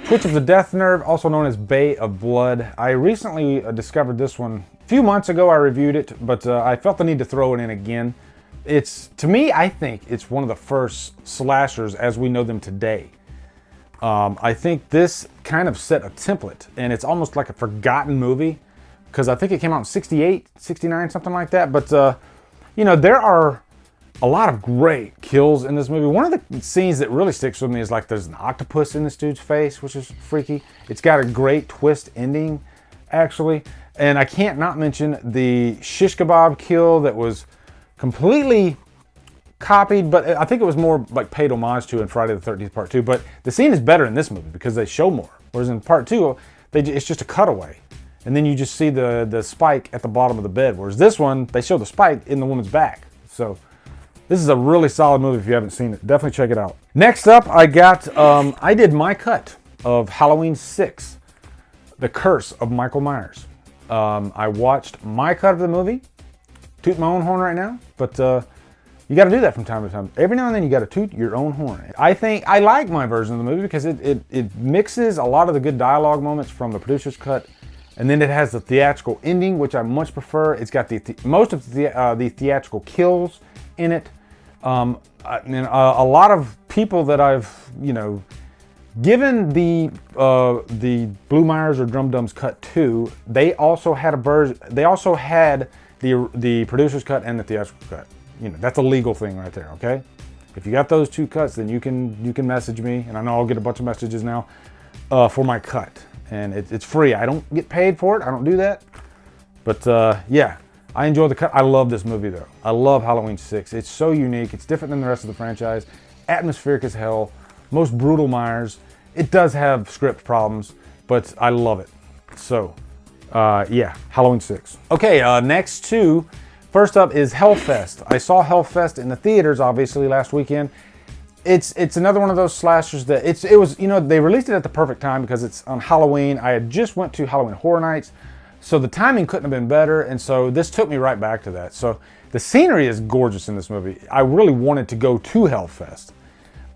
Twitch of the Death Nerve, also known as Bay of Blood. I recently discovered this one. A few months ago, I reviewed it, but I felt the need to throw it in again. To me, I think it's one of the first slashers as we know them today. I think this kind of set a template, and it's almost like a forgotten movie, because I think it came out in 68, 69, something like that. But, there are a lot of great kills in this movie. One of the scenes that really sticks with me is like there's an octopus in this dude's face, which is freaky. It's got a great twist ending, actually. And I can't not mention the shish kebab kill that was completely copied, but I think it was more like paid homage to in Friday the 13th Part 2. But the scene is better in this movie because they show more. Whereas in Part 2, it's just a cutaway. And then you just see the spike at the bottom of the bed. Whereas this one, they show the spike in the woman's back. So this is a really solid movie if you haven't seen it. Definitely check it out. Next up, I got, I did my cut of Halloween 6, The Curse of Michael Myers. I watched my cut of the movie. Toot my own horn right now, but you got to do that from time to time. Every now and then you got to toot your own horn. I think I like my version of the movie because it mixes a lot of the good dialogue moments from the producer's cut, and then it has the theatrical ending, which I much prefer. It's got most of the theatrical kills in it. And a lot of people that I've given the Blue Myers or Drumdums cut to, they also had a version. They also had the producer's cut and the theatrical cut. That's a legal thing right there. Okay, if you got those two cuts, then you can message me, and I know I'll get a bunch of messages now for my cut, and it's free. I don't get paid for it. I don't do that. But yeah, I enjoy the cut. I love this movie though. I love Halloween 6. It's so unique. It's different than the rest of the franchise. Atmospheric as hell. Most brutal Myers. It does have script problems, but I love it. So, yeah, Halloween 6. Okay, next two. First up is Hellfest. I saw Hellfest in the theaters, obviously, last weekend. It's another one of those slashers that it was, they released it at the perfect time because it's on Halloween. I had just went to Halloween Horror Nights, so the timing couldn't have been better, and so this took me right back to that. So the scenery is gorgeous in this movie. I really wanted to go to Hellfest.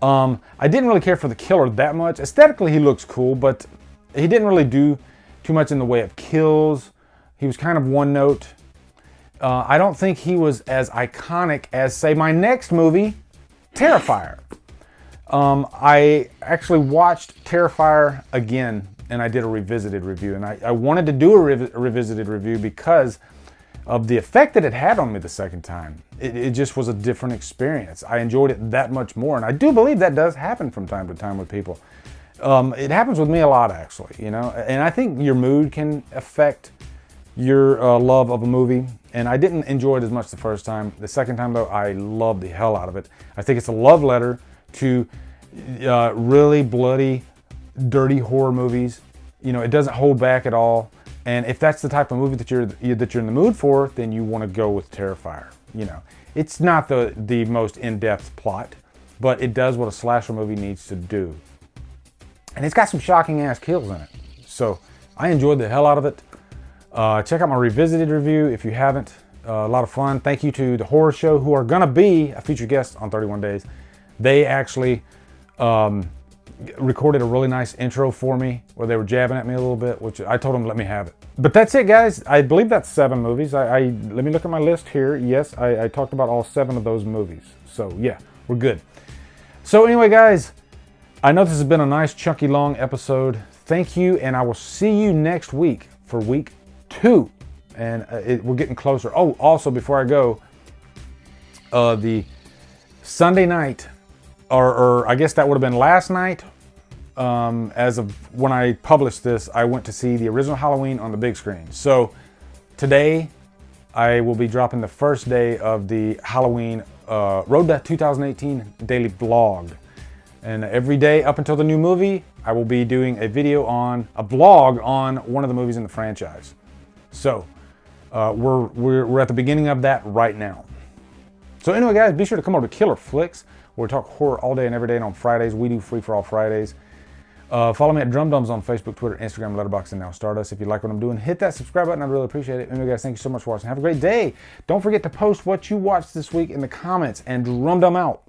I didn't really care for the killer that much. Aesthetically, he looks cool, but he didn't really do too much in the way of kills. He was kind of one note. I don't think he was as iconic as, say, my next movie, Terrifier. I actually watched Terrifier again, and I did a revisited review. And I wanted to do a revisited review because of the effect that it had on me the second time. It just was a different experience. I enjoyed it that much more. And I do believe that does happen from time to time with people. It happens with me a lot, actually, and I think your mood can affect your love of a movie. And I didn't enjoy it as much the first time. The second time, though, I loved the hell out of it. I think it's a love letter to really bloody, dirty horror movies. It doesn't hold back at all. And if that's the type of movie that you're in the mood for, then you want to go with Terrifier. It's not the most in-depth plot, but it does what a slasher movie needs to do. And it's got some shocking ass kills in it. So I enjoyed the hell out of it. Check out my revisited review if you haven't. A lot of fun. Thank you to the Horror Show, who are going to be a featured guest on 31 Days. They actually recorded a really nice intro for me where they were jabbing at me a little bit, which I told them to let me have it. But that's it, guys. I believe that's 7 movies. Let me look at my list here. Yes, I talked about all 7 of those movies. So yeah, we're good. So anyway, guys, I know this has been a nice, chunky, long episode. Thank you, and I will see you next week for week 2. And we're getting closer. Oh, also, before I go, the Sunday night, or I guess that would have been last night, as of when I published this, I went to see the original Halloween on the big screen. So today, I will be dropping the first day of the Halloween Road to 2018 daily vlog. And every day up until the new movie, I will be doing a vlog on one of the movies in the franchise. So we're at the beginning of that right now. So anyway, guys, be sure to come over to Killer Flicks, where we talk horror all day and every day. And on Fridays, we do Free for All Fridays. Follow me at Drumdums on Facebook, Twitter, Instagram, Letterboxd, and now Stardust. If you like what I'm doing, hit that subscribe button. I'd really appreciate it. Anyway, guys, thank you so much for watching. Have a great day. Don't forget to post what you watched this week in the comments, and Drumdum out.